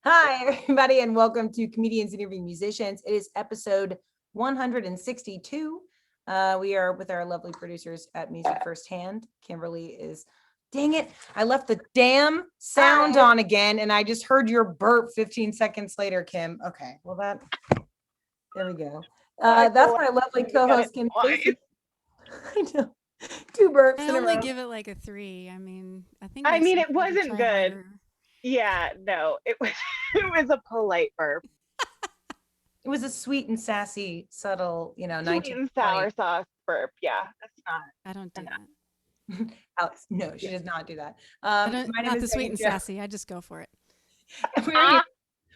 Hi, everybody, and welcome to Comedians Interviewing Musicians. It is episode 162. We are with our lovely producers at Music Firsthand. Kimberly is, dang it, I left the damn sound on again, and I just heard your burp 15 seconds later, Kim. Okay, well, there we go. That's my lovely co-host, Kim Stacy. I know, two burps I in a only row. give it like a 3. I mean, I think I next mean, time it I need to wasn't try good. harder. Yeah, no, it was it was a polite burp. It was a sweet and sassy, subtle, Sweet and 1920. sour sauce burp. Yeah, that's not I don't do enough. that. Alex, no, she Yeah. does not do that. I don't, My name not is the sweet Megan and Jones. sassy. I just go for it. We're here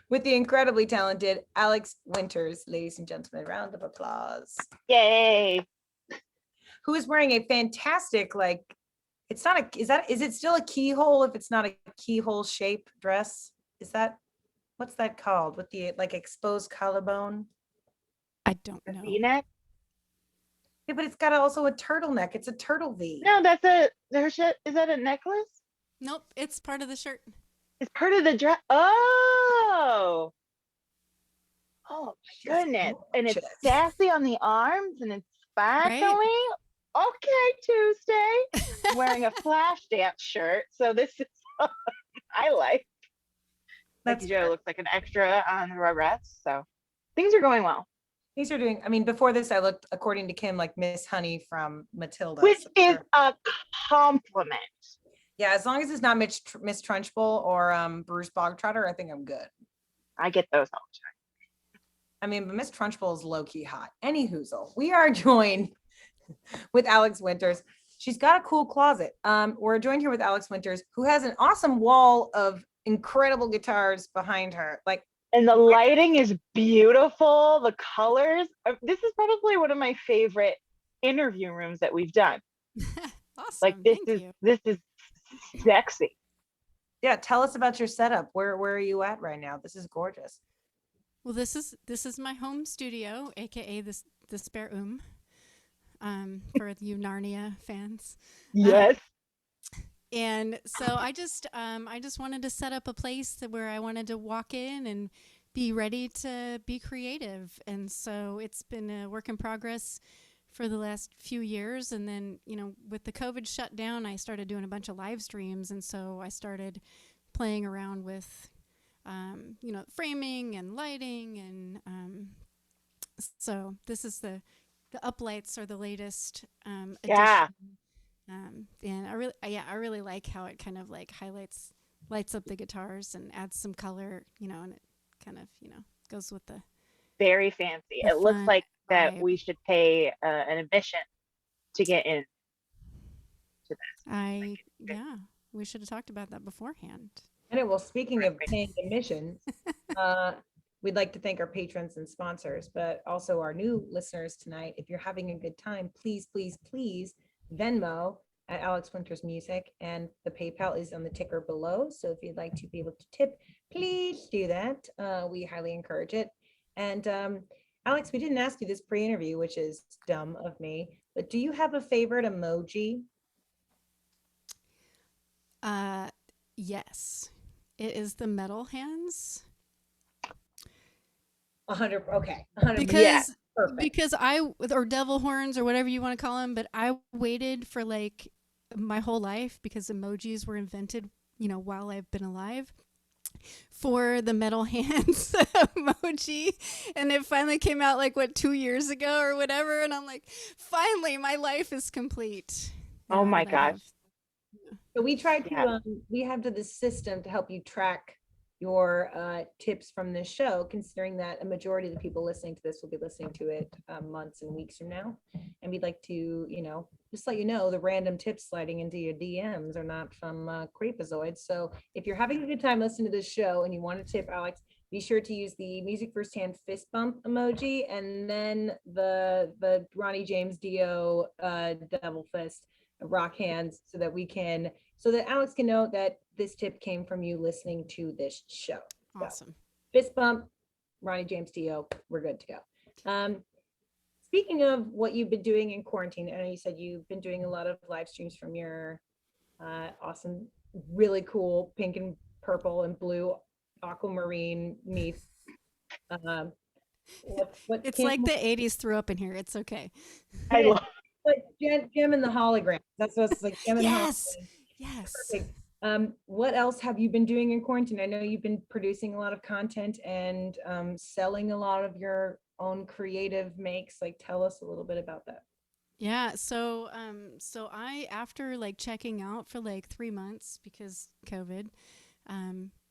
with the incredibly talented Alex Winters, ladies and gentlemen. Round of applause. Yay. Who is wearing a fantastic, like, it's not a, is it still a keyhole if it's not a keyhole shape dress? Is that, what's that called? With the like exposed collarbone? I don't A know. V-neck? Yeah, but it's got also a turtleneck. It's a turtle V. No, that's there's shit. Is that a necklace? Nope, it's part of the shirt. It's part of the dress. Oh. Oh my goodness. And it's sassy on the arms and it's Right? sparkly. Okay, Tuesday. Wearing a flash dance shirt. So this is I like. That's Becky Joe looks like an extra on the Rugrats, so things are going well. these are doing, I mean, before this, I looked, according to Kim, like Miss Honey from Matilda. Which So is a compliment. yeah, as long as it's not Miss Trunchbull or Bruce Bogtrotter, I think I'm good. I get those all the time. I mean, but Miss Trunchbull is low-key hot. Any hoozle. We are joined with Alex Winters. She's got a cool closet. We're joined here with Alex Winters, who has an awesome wall of incredible guitars behind her. Like, And the lighting is beautiful. The colors. This is probably one of my favorite interview rooms that we've done. Awesome. Like Thank you. this is sexy. yeah, tell us about your setup. Where are you at right now? This is gorgeous. Well, this is my home studio, aka the spare for you Narnia fans. Yes. And so I just wanted to set up a place where I wanted to walk in and be ready to be creative. And so it's been a work in progress for the last few years. And then, with the COVID shutdown, I started doing a bunch of live streams. And so I started playing around with, framing and lighting. And so this is the uplights are the latest addition. Yeah. And I really like how it kind of like lights up the guitars and adds some color, and it kind of, goes with the Very fancy. the It looks fun like that vibe. we should pay an admission to get in to this. Yeah, we should have talked about that beforehand. And well, speaking of paying admissions, uh, we'd like to thank our patrons and sponsors, but also our new listeners tonight. If you're having a good time, please, please, please Venmo at Alex Winters Music, and the PayPal is on the ticker below. So if you'd like to be able to tip, please do that. We highly encourage it. And Alex, we didn't ask you this pre-interview, which is dumb of me, but do you have a favorite emoji? Yes, it is the metal hands 100. Okay. 100. Yeah. because or devil horns or whatever you want to call them, but I waited for like my whole life because emojis were invented, while I've been alive, for the metal hands emoji, and it finally came out like 2 years ago or whatever, and I'm like, finally my life is complete. Oh now my that I have- gosh. So we tried to, Yeah. we have this system to help you track your tips from this show, considering that a majority of the people listening to this will be listening to it months and weeks from now. And we'd like to, just let you know the random tips sliding into your DMs are not from Creepazoids. So if you're having a good time listening to this show and you want to tip Alex, be sure to use the Music Firsthand fist bump emoji and then the Ronnie James Dio devil fist rock hands so that Alex can know that this tip came from you listening to this show. So, Awesome. fist bump, Ronnie James Dio, we're good to go. Speaking of what you've been doing in quarantine, I know you said you've been doing a lot of live streams from your awesome, really cool pink and purple and blue aquamarine meets. What It's came like the 80s threw up in here. It's okay. I Yeah. love Gem and the hologram. That's what's like Gem and the Yes. hologram. Yes. Perfect. What else have you been doing in quarantine? I know you've been producing a lot of content and selling a lot of your own creative makes. Like, tell us a little bit about that. Yeah, so I after like checking out for like 3 months because COVID,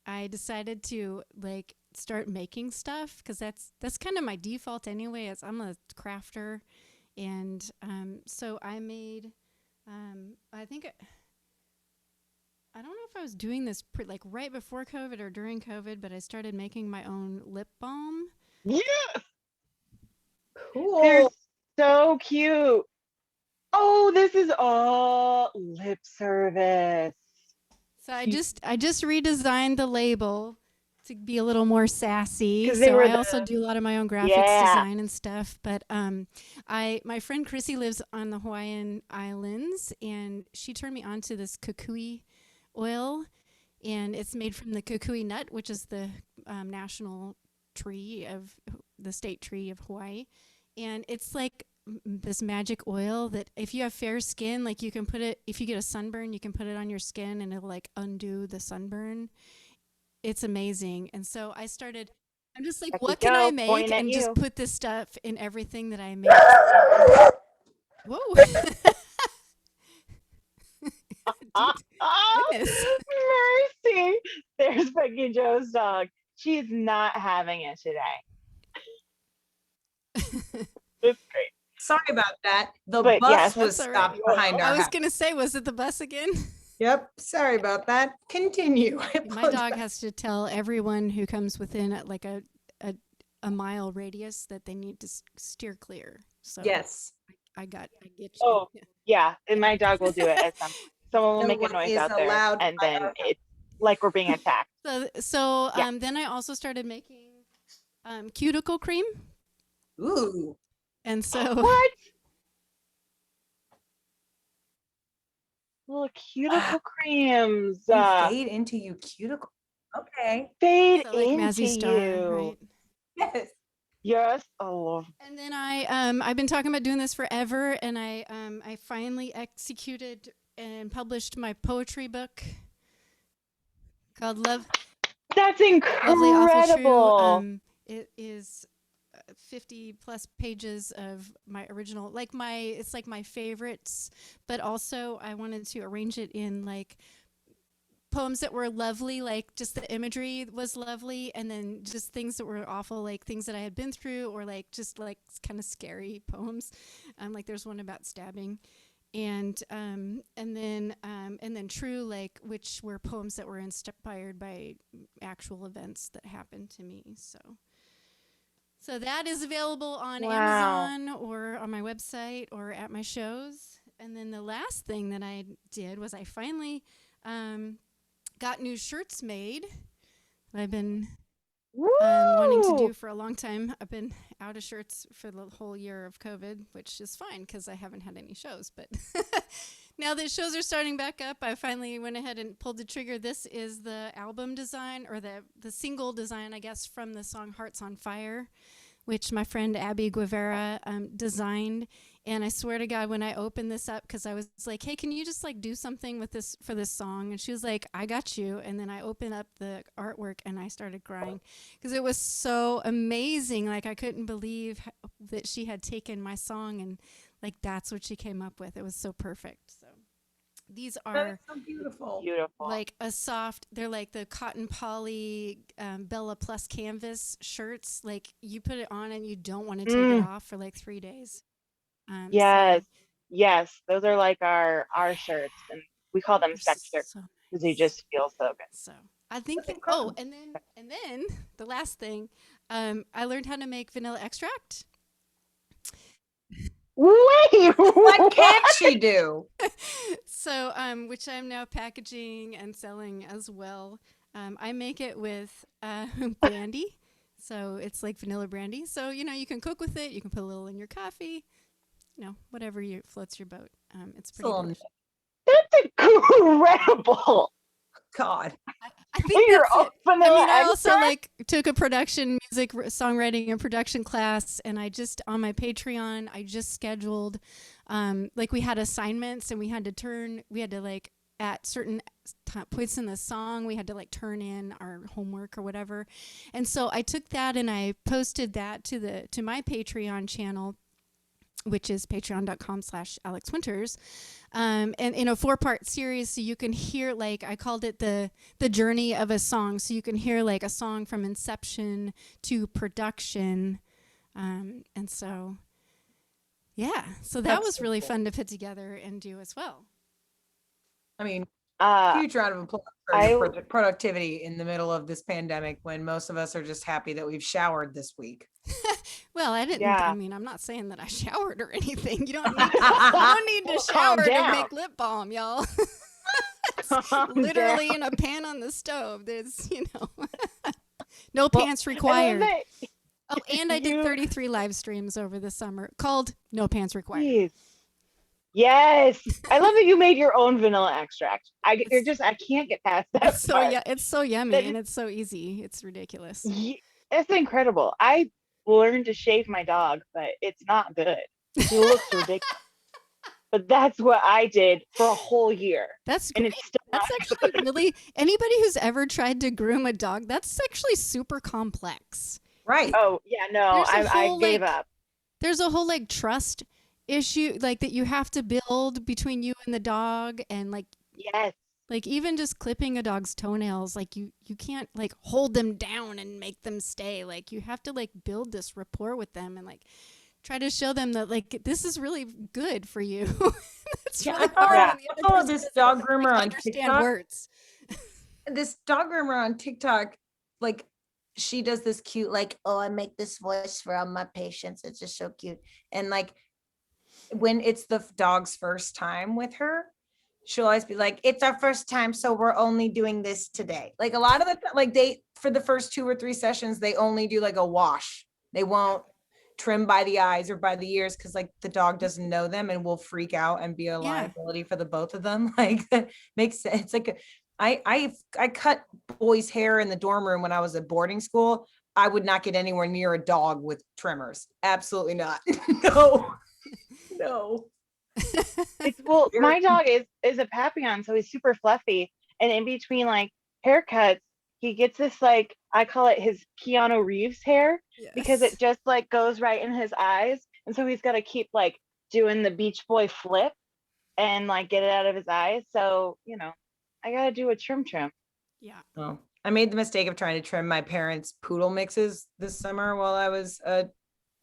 I decided to like start making stuff because that's kind of my default anyway. As I'm a crafter, and so I made, I think I don't know if I was doing this like right before COVID or during COVID, but I started making my own lip balm. yeah, they're Cool. so cute. Oh, this is all lip service. So I just redesigned the label to be a little more sassy. 'Cause they So were I also the do a lot of my own graphics yeah. design and stuff. But I my friend Chrissy lives on the Hawaiian Islands, and she turned me on to this kukui oil, and it's made from the kukui nut, which is the national tree of the state tree of Hawaii, and it's like this magic oil that if you have fair skin, like you can put it, if you get a sunburn, you can put it on your skin and it'll like undo the sunburn. It's amazing. And so I'm just like, There you what can I go, make? pointing at And just you. put this stuff in everything that I make. So, whoa. Goodness. Mercy. There's Becky Joe's dog. She's not having it today. It's great. Sorry about that. The But bus yes, was That's all stopped right. behind I our was house. going to say, was it the bus again? Yep. Sorry about that. Continue. I My dog apologize. has to tell everyone who comes within like a mile radius that they need to steer clear. So Yes. I get you. Oh, yeah. And my dog will do it at some point. Someone will No make a one noise is out there, allowed and by then our it's like we're being attacked. So Yeah. then I also started making cuticle cream, Ooh. and so What? Little cuticle creams You fade into you cuticle. Okay. fade so like into Mazzy Star, you. right? Yes. Yes. Oh, And then I've been talking about doing this forever, and I finally executed and published my poetry book called that's Lovely Awful True. incredible. It is 50 plus pages of my original, like it's like my favorites, but also I wanted to arrange it in like poems that were lovely, like just the imagery was lovely, and then just things that were awful, like things that I had been through, or like just like kind of scary poems. Like there's one about stabbing, and then true, like which were poems that were inspired by actual events that happened to me. So that is available on Wow. Amazon or on my website or at my shows. And then the last thing that I did was I finally got new shirts made that I've been wanting to do for a long time. I've been out of shirts for the whole year of COVID, which is fine because I haven't had any shows. But now that shows are starting back up, I finally went ahead and pulled the trigger. This is the album design, or the single design, I guess, from the song Hearts on Fire, which my friend Abby Guevara designed. And I swear to God, when I opened this up, because I was like, hey, can you just like do something with this for this song? And she was like, I got you. And then I opened up the artwork and I started crying because it was so amazing. Like I couldn't believe that she had taken my song and like that's what she came up with. It was so perfect. So these That are is so beautiful. Beautiful. like they're like the cotton poly Bella Plus canvas shirts. Like you put it on and you don't want to take it off for like 3 days. Yes. So Yes. Those are like our shirts, and we call them they're sex shirts so because they nice. just feel so good. So I think That's oh, incredible. and then the last thing, I learned how to make vanilla extract. Wait, What can't she do? So which I'm now packaging and selling as well. I make it with brandy. So it's like vanilla brandy. So you can cook with it. You can put a little in your coffee. Whatever floats your boat. It's pretty Excellent. delicious. That's incredible. God. I think You're that's it. I vanilla mean, I also extract? like took a production music songwriting and production class, and I just on my Patreon, I just scheduled, like we had assignments, and we had to like at certain points in the song, we had to like turn in our homework or whatever, and so I took that and I posted that to my Patreon channel, which is patreon.com/alexwinters, and in a 4-part series, so you can hear, like, I called it the journey of a song, so you can hear like a song from inception to production, and so yeah, so that That's was so really cool. fun to put together and do as well. I mean, Uh, huge round of applause for I your productivity in the middle of this pandemic when most of us are just happy that we've showered this week. Well, I yeah. mean, I'm not saying that I showered or anything. You don't need to Well, shower calm to down. make lip balm, y'all. Calm Literally down. in a pan on the stove. There's, no Well, pants I love required. that Oh, and I did you. 33 live streams over the summer called No Pants Required. Jeez. Yes, I love that you made your own vanilla extract. I can't get past that It's so part. it's so yummy That and it's so easy. It's ridiculous. It's incredible. I learned to shave my dog, but it's not good. He looks ridiculous. But that's what I did for a whole year, That's and great. it's still not That's actually really anybody who's ever tried to groom a dog, that's actually super complex. Right. Oh yeah, no, There's a I whole gave like up. there's a whole like trust issue like that you have to build between you and the dog, and Yes, like even just clipping a dog's toenails, like you can't like hold them down and make them stay. Like you have to like build this rapport with them and like try to show them that like this is really good for you. It's Yeah, really I follow, hard Yeah. when the I other follow person this doesn't dog like groomer on understand TikTok. words. This dog groomer on TikTok, like she does this cute, like, oh, I make this voice for all my patients. It's just so cute. And like when it's the dog's first time with her, she'll always be like, it's our first time, so we're only doing this today. Like a lot of the like they for the first 2 or 3 sessions, they only do like a wash. They won't trim by the eyes or by the ears because like the dog doesn't know them and will freak out and be a Yeah. liability for the both of them. Like that makes sense. It's like I cut boys' hair in the dorm room when I was at boarding school. I would not get anywhere near a dog with trimmers. Absolutely not. No. No. it's well, my dog is a Papillon, so he's super fluffy, and in between like haircuts, he gets this like I call it his Keanu Reeves hair because Yes. it just like goes right in his eyes, and so he's got to keep like doing the Beach Boy flip and like get it out of his eyes. So I gotta do a trim. Yeah. Oh, I made the mistake of trying to trim my parents' poodle mixes this summer while I was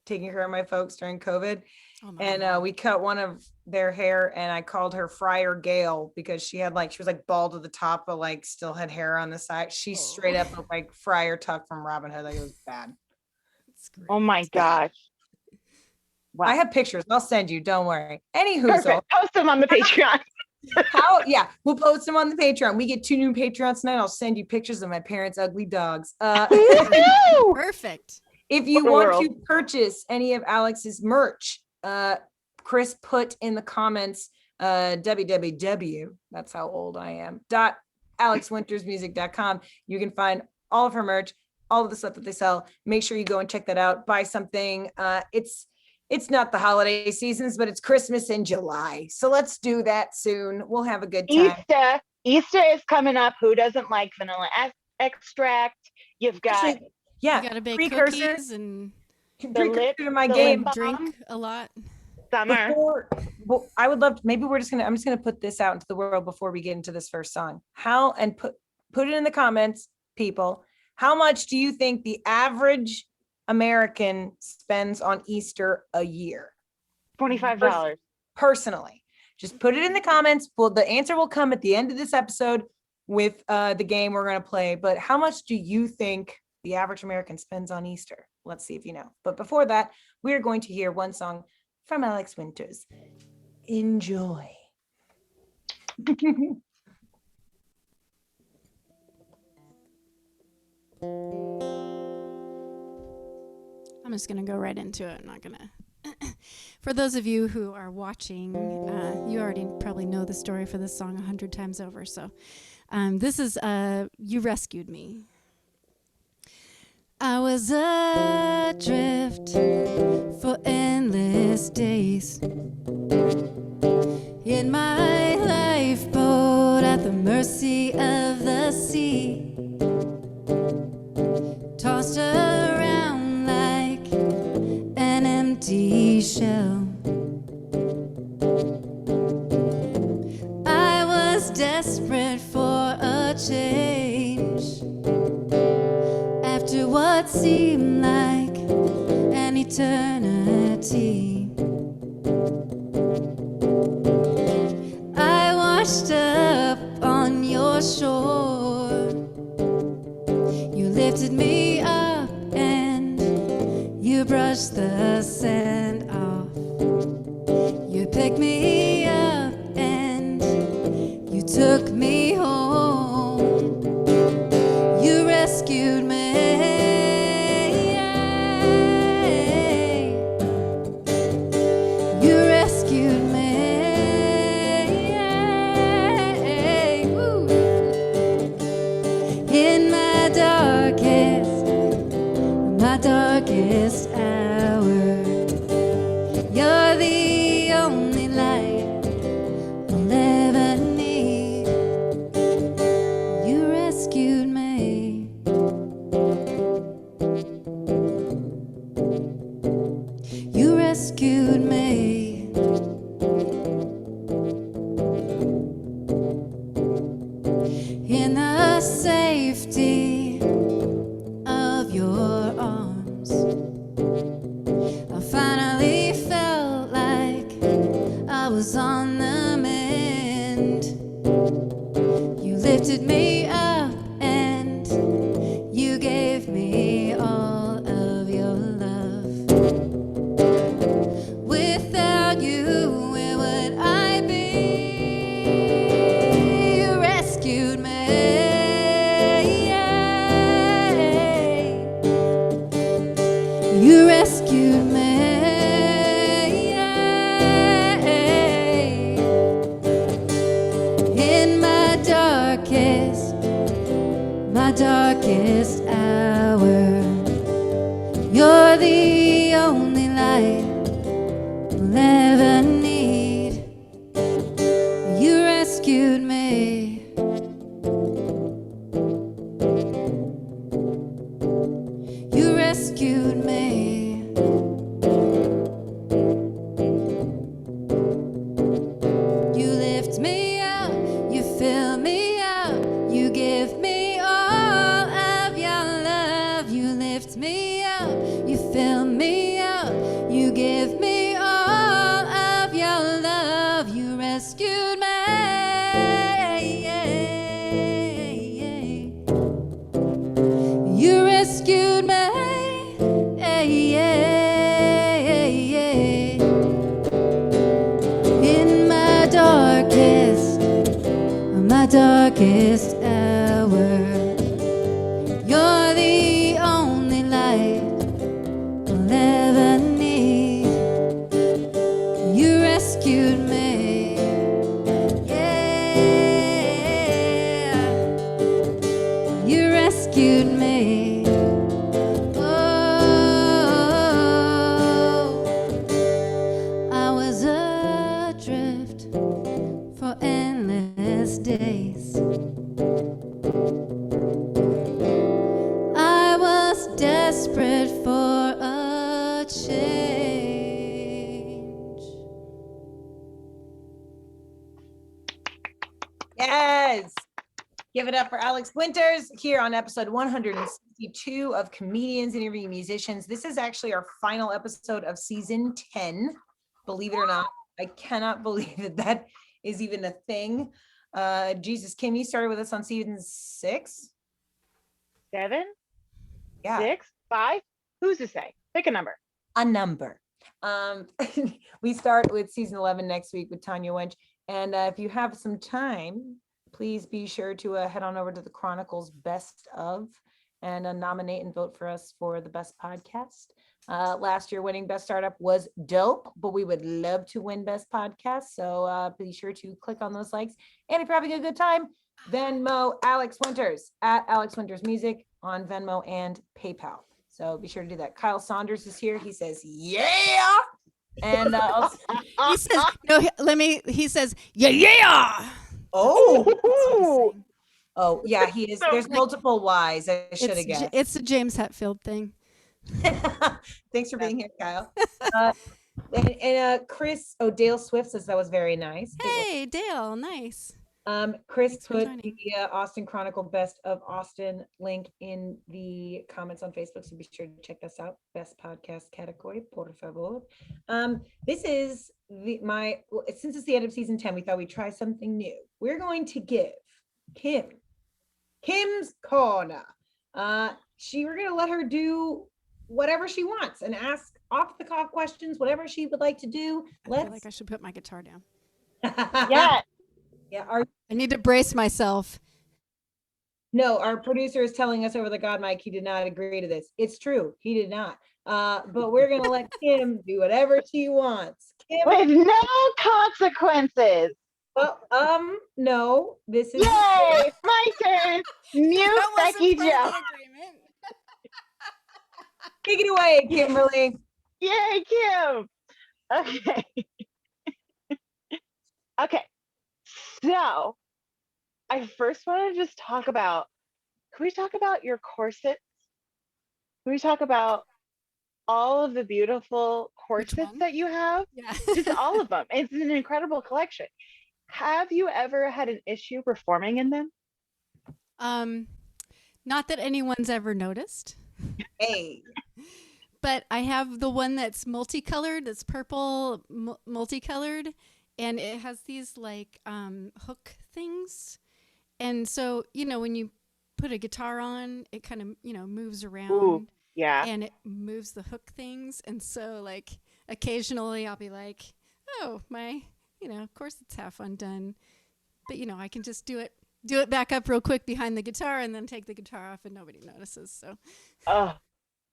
taking care of my folks during COVID. Oh my. And we cut one of their hair and I called her Friar Gale because she was like bald at the top, but like still had hair on the side. She straight up looked like Friar Tuck from Robin Hood. Like it was bad. It's great. Oh my gosh! Wow. I have pictures. I'll send you. Don't worry. Anywho, so Perfect. Post them on the Patreon. yeah, we'll post them on the Patreon. We get 2 new Patreons tonight. I'll send you pictures of my parents' ugly dogs. Woohoo! Perfect. If you What a want world. to purchase any of Alex's merch, Chris put in the comments www, that's how old I am, .alexwintersmusic.com. You can find all of her merch, all of the stuff that they sell. Make sure you go and check that out. Buy something. It's not the holiday seasons, but it's Christmas in July. So let's do that soon. We'll have a good time. Easter is coming up. Who doesn't like vanilla extract? You've got Actually, yeah, You gotta bake precursor cookies and precursor to my the game. lip drink balm. a lot. Summer. Well, I would love to, maybe I'm just gonna put this out into the world before we get into this first song. Put it in the comments, people. How much do you think the average American spends on Easter a year? $25. Personally, just put it in the comments. Well, the answer will come at the end of this episode with the game we're gonna play. But how much do you think the average American spends on Easter? Let's see if you know. But before that, we are going to hear one song from Alex Winters. Enjoy. I'm just gonna go right into it. I'm not gonna. For those of you who are watching, you already probably know the story for this song 100 times over. So this is You Rescued Me. I was adrift for endless days in my lifeboat at the mercy of the sea, tossed around like an empty shell. I was desperate for a change after what seemed like an eternity. I washed up on your shore. You lifted me up and you brushed the sand off. You picked me up and you took me home. You rescued me. You rescued me. Woo. In my darkest hour, you're the only light I'll ever need. You rescued me. You rescued me. In the safety of your arms, I finally felt like I was on the mend. You lifted me up and you gave me all of your love. Without you, where would I be? You rescued me. You rescued me. In my darkest hour, you're the only light I'll ever need. You rescued me. You rescued me. You lift me up, you fill me up, you give me all of your love. You lift me up, you fill me up, you give me all of your love. You rescued me. You rescued me. In my darkest hour, you're the only light I'll ever need. You rescued me. Yeah. You rescued me. I was adrift for endless days. I was desperate for a change. Yes. Give it up for Alex Winters here on episode 162 of Comedians Interviewing Musicians. This is actually our final episode of season 10. Believe it or not, I cannot believe that is even a thing. Jesus, Kim, you started with us on season 6? 7, Yeah. 6, 5. Who's to say? Pick a number. A number. We start with season 11 next week with Tanya Wench. And if you have some time, please be sure to head on over to the Chronicles Best of and nominate and vote for us for the best podcast. Last year winning best startup was dope, but we would love to win best podcast. So be sure to click on those likes. And if you're having a good time, Venmo Alex Winters at Alex Winters Music on Venmo and PayPal. So be sure to do that. Kyle Saunders is here. He says, yeah. And also, He says, no, he says, yeah. oh, oh, yeah, he is. There's Like, multiple Ys. I should have guessed. It's a James Hetfield thing. Thanks for being here, Kyle. Chris Dale Swift says that was very nice. Hey, Dale, nice. Chris Thanks for put joining. the Austin Chronicle Best of Austin link in the comments on Facebook, so be sure to check us out. Best podcast category, por favor. This is since it's the end of season 10, we thought we'd try something new. We're going to give Kim's Corner. We're going to let her do whatever she wants and ask off the cuff questions, whatever she would like to do. I feel like I should put my guitar down. Yeah. Yeah. I need to brace myself. No, our producer is telling us over the God mic he did not agree to this. It's true. He did not. But we're going to let Kim do whatever she wants. Kim, With no consequences. well, no, this is Yay! My turn. Mute Becky Joe. take it away, Kimberly. Yay, Kim. Okay. Okay. So I first want to just talk about, can we talk about your corsets? Can we talk about all of the beautiful corsets one? that you have? Yeah. Just all of them. It's an incredible collection. Have you ever had an issue performing in them? Not that anyone's ever noticed, Hey, but I have the one that's multicolored, that's purple, multicolored, and it has these like hook things. And so, when you put a guitar on, it kind of, moves around. Ooh, yeah. And it moves the hook things. And so like occasionally I'll be like, oh, my, of course it's half undone. But I can just do it back up real quick behind the guitar and then take the guitar off and nobody notices. So Oh,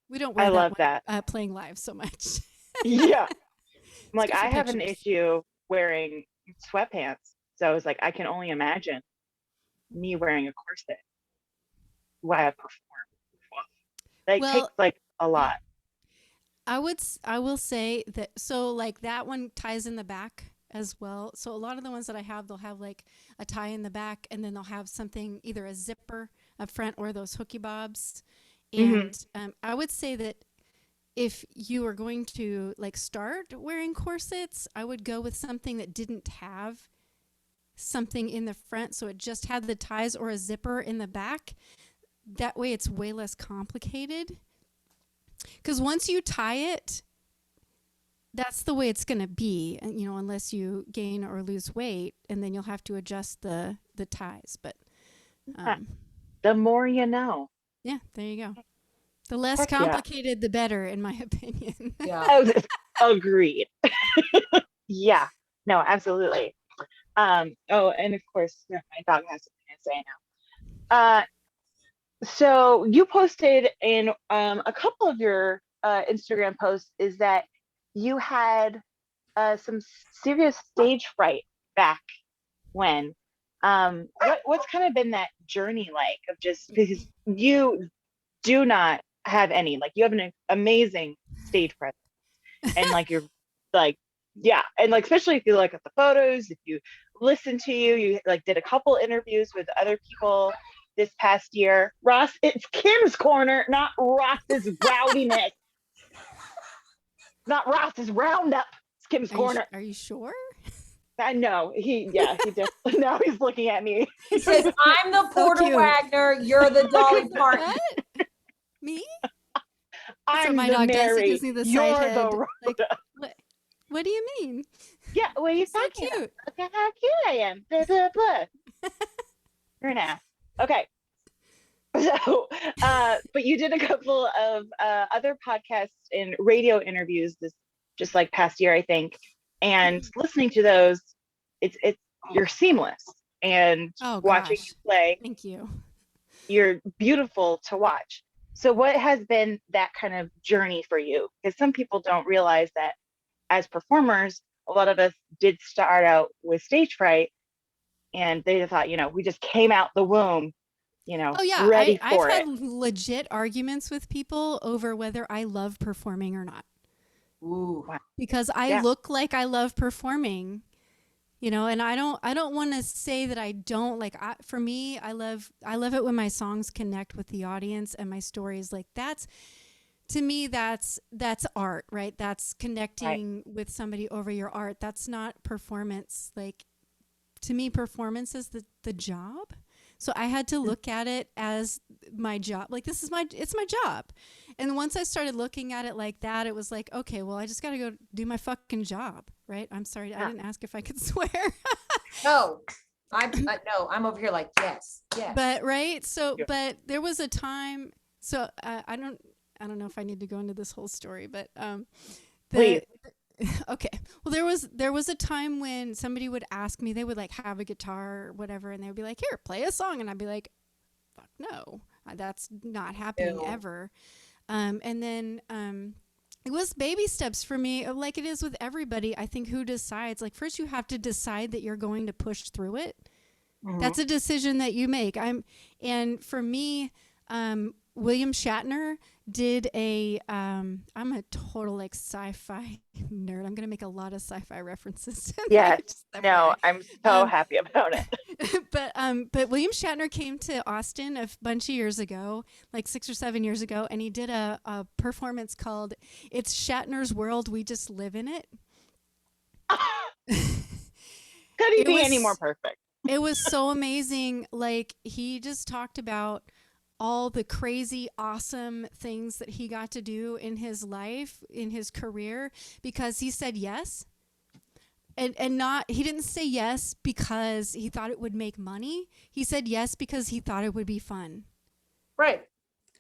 we don't wear I that love when, that. playing live so much. Yeah. I'm like, good for I have an pictures. issue wearing sweatpants. So I was like, I can only imagine me wearing a corset while I perform. Like, Well, takes like a lot. I will say that, so like that one ties in the back as well. So a lot of the ones that I have, they'll have like a tie in the back and then they'll have something, either a zipper up front or those hooky bobs. And I would say that if you are going to like start wearing corsets, I would go with something that didn't have something in the front. So it just had the ties or a zipper in the back. That way it's way less complicated. Because once you tie it, that's the way it's going to be, unless you gain or lose weight, and then you'll have to adjust the ties. But The more you know. yeah, there you go. The less Heck yeah. complicated, the better, in my opinion. yeah. Agreed. Yeah. No, absolutely. Oh, and of course, my dog has something to say now. So you posted in a couple of your Instagram posts is that you had some serious stage fright back when. What's kind of been that journey like of just, because you do not have any, like you have an amazing stage presence and like you're like, yeah, and like especially if you look at the photos, if you listen to you like did a couple interviews with other people this past year. Ross, it's Kim's Corner, not Ross's rowdiness. Not Ross's roundup. It's Kim's Corner. Are you sure? I know. He just now he's looking at me. He says, I'm the So Porter cute. Wagner, you're the Dolly Parton. What? Me? I'm my the dog does. He Mary. gives me the You're side head. the Like, what do you mean? Yeah, what are you So talking about? cute. Look at how cute I am. Blah, blah, blah. You're an ass. Okay. So, but you did a couple of other podcasts and radio interviews this just like past year, I think. And listening to those, it's you're seamless. And Oh, watching gosh. you play, Thank you. you're beautiful to watch. So what has been that kind of journey for you? Because some people don't realize that as performers, a lot of us did start out with stage fright and they thought, we just came out the womb, Oh yeah, ready I've for had it. legit arguments with people over whether I love performing or not, Ooh. Wow. because I Yeah. look like I love performing, and I don't want to say that I don't. Like, for me, I love it when my songs connect with the audience and my stories, like that's, to me, that's art, right? That's Right. connecting with somebody over your art. That's not performance. Like, to me, performance is the job. So I had to look at it as my job. Like, it's my job. And once I started looking at it like that, it was like, okay, well, I just got to go do my fucking job, right? I'm sorry, I Yeah. didn't ask if I could swear. No, no, I'm over here like, yes, yes. But right, so Yeah. but there was a time. So I don't know if I need to go into this whole story, but Please. the okay. Well, there was a time when somebody would ask me, they would like have a guitar or whatever, and they would be like, "Here, play a song," and I'd be like, "Fuck no, that's not happening Ew. ever." And then it was baby steps for me, like it is with everybody. I think who decides, like, first you have to decide that you're going to push through it. Mhm. That's a decision that you make. And for me, William Shatner did I'm a total like sci-fi nerd. I'm gonna make a lot of sci-fi references tonight. Yes. Just No, FYI. I'm so Um, happy about it. but William Shatner came to Austin a bunch of years ago, like 6 or 7 years ago, and he did a performance called "It's Shatner's World, We Just Live in It." Couldn't It be any more was perfect. it was so amazing. Like, he just talked about all the crazy, awesome things that he got to do in his life, in his career, because he said yes. And not, he didn't say yes because he thought it would make money. He said yes because he thought it would be fun. Right.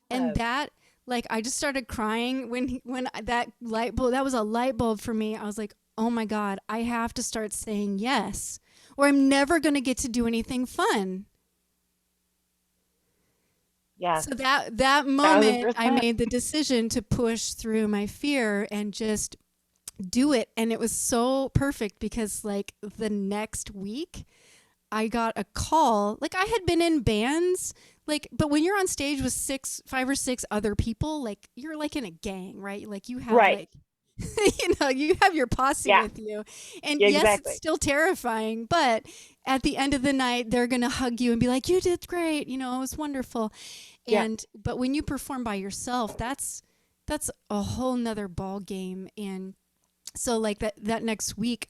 And that, like, I just started crying when that light bulb, that was a light bulb for me. I was like, oh my God, I have to start saying yes, or I'm never going to get to do anything fun. Yes. So that moment, I 1000%. made the decision to push through my fear and just do it. And it was so perfect because, like, the next week, I got a call. Like, I had been in bands, like, but when you're on stage with 5 or 6 other people, like, you're like in a gang, right? Like, you have Right. like, you have your posse Yeah. with you. And Yeah, yes, exactly. it's still terrifying, but at the end of the night, they're going to hug you and be like, you did great. It was wonderful. Yeah. But when you perform by yourself, that's a whole nother ball game. And so, like, that next week,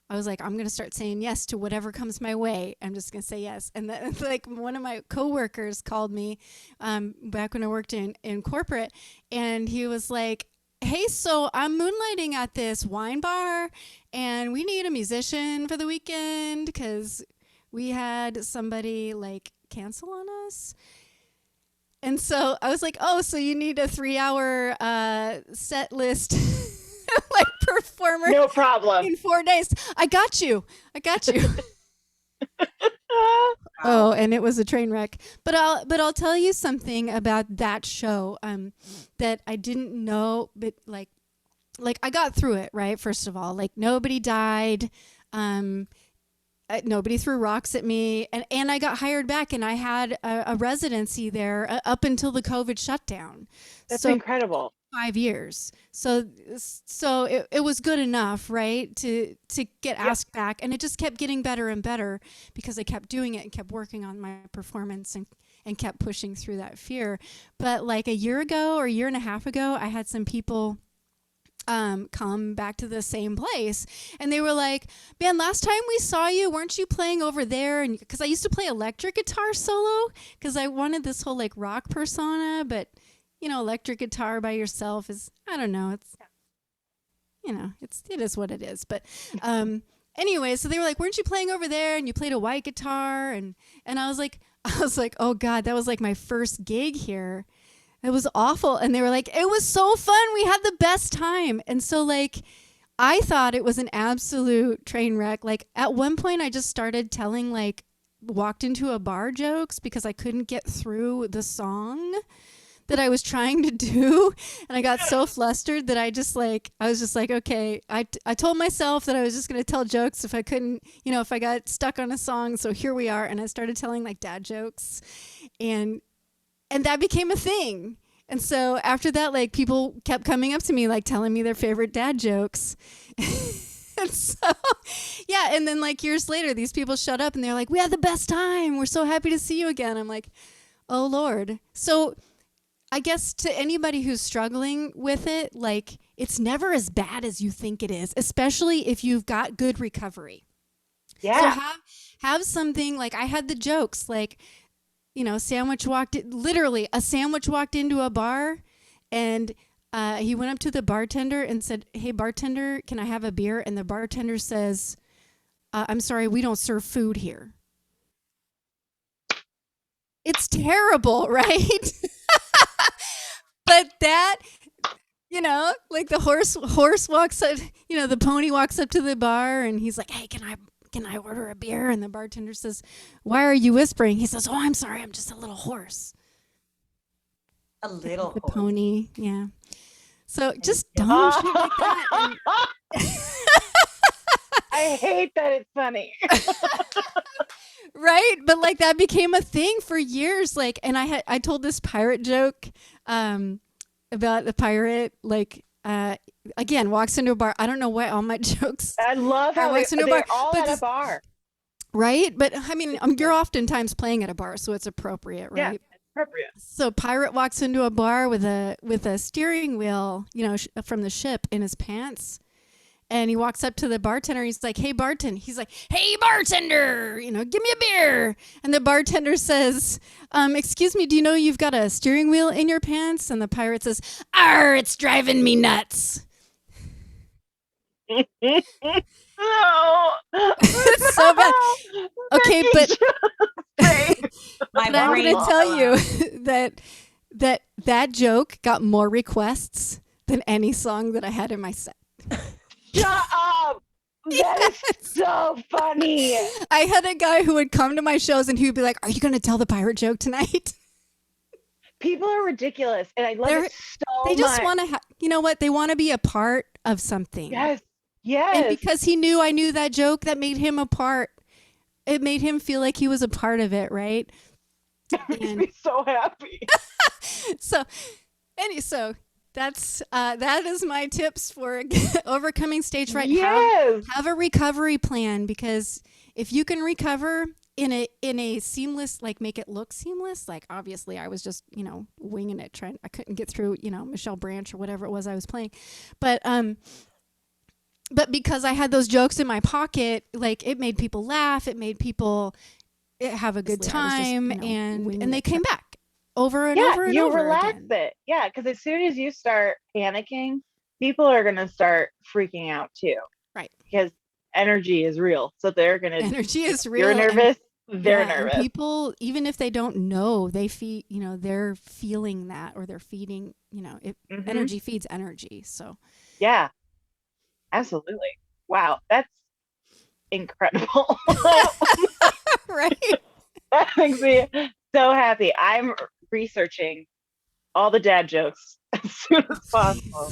I was like, I'm going to start saying yes to whatever comes my way. I'm just going to say yes. And then, like, one of my coworkers called me back when I worked in corporate, and he was like, hey, so I'm moonlighting at this wine bar, and we need a musician for the weekend because we had somebody, like, cancel on us. And so I was like, oh, so you need a 3-hour set list, like, performer No problem. in 4 days. I got you. Oh, and it was a train wreck. But I'll tell you something about that show that I didn't know, but like I got through it, right? First of all, like, nobody died. Nobody threw rocks at me, and I got hired back, and I had a residency there up until the COVID shutdown. That's So incredible. 5 years. So it was good enough, right? To get asked back, and it just kept getting better and better because I kept doing it and kept working on my performance and kept pushing through that fear. But like a year ago or a year and a half ago, I had some people come back to the same place, and they were like, man, last time we saw you, weren't you playing over there? And because I used to play electric guitar solo because I wanted this whole like rock persona, but electric guitar by yourself is, I don't know, it is what it is. But anyway, so they were like, weren't you playing over there? And you played a white guitar, and I was like, oh God, that was like my first gig here. It was awful. And they were like, it was so fun. We had the best time. And so, like, I thought it was an absolute train wreck. Like, at one point I just started telling, like, walked into a bar jokes because I couldn't get through the song. that I was trying to do, and I got so flustered that I was just like, okay, I told myself that I was just going to tell jokes if I couldn't, if I got stuck on a song. So here we are, and I started telling like dad jokes, and that became a thing. And so after that, like people kept coming up to me, like telling me their favorite dad jokes. And so, yeah. And then like years later, these people showed up and they're like, we had the best time. We're so happy to see you again. I'm like, oh Lord. So I guess to anybody who's struggling with it, like it's never as bad as you think it is, especially if you've got good recovery. Yeah. So have something like I had the jokes, like, a sandwich walked into a bar, and he went up to the bartender and said, hey, bartender, can I have a beer? And the bartender says, I'm sorry, we don't serve food here. It's terrible, right? But that, like the horse walks up, the pony walks up to the bar and he's like, hey, can I order a beer? And the bartender says, why are you whispering? He says, oh, I'm sorry, I'm just a little horse. A little The horse. pony, yeah. So just dumb shit like that. I hate that it's funny. Right? But like that became a thing for years. Like, and I told this pirate joke about the pirate, like, again, walks into a bar. I don't know why all my jokes. I love how walks into a they're bar, all but at a bar. Right? But I mean, you're oftentimes playing at a bar, so it's appropriate, right? Yeah, it's appropriate. So pirate walks into a bar with a steering wheel, from the ship in his pants. And he walks up to the bartender. He's like, hey, bartender. He's like, hey, bartender, give me a beer. And the bartender says, excuse me, do you know you've got a steering wheel in your pants? And the pirate says, arr, it's driving me nuts. No. It's so bad. Okay, but My I'm brain going to tell fell you out. that joke got more requests than any song that I had in my set. Shut up! That is so funny. I had a guy who would come to my shows and he would be like, are you going to tell the pirate joke tonight? People are ridiculous, and I love it so They just much. want to, you know what? They want to be a part of something. Yes, yes. And because he knew I knew that joke, that made him a part. It made him feel like he was a part of it, right? Makes And me so happy. so that is my tips for overcoming stage fright. Yes. Have a recovery plan, because if you can recover in a seamless, like make it look seamless, like obviously I was just, winging it, I couldn't get through, Michelle Branch or whatever it was I was playing. But because I had those jokes in my pocket, like it made people laugh, it made people have a good time, and they came back over and over and you over relax again. it. Yeah, because as soon as you start panicking, people are going to start freaking out too. Right. Because energy is real. So they're going to, Energy is real. you're nervous, they're and nervous. people, even if they don't know, they feel, they're feeling that, or they're feeding, Mhm. energy feeds energy. So Yeah, absolutely. Wow, that's incredible. right. That makes me so happy. I'm researching all the dad jokes as soon as possible,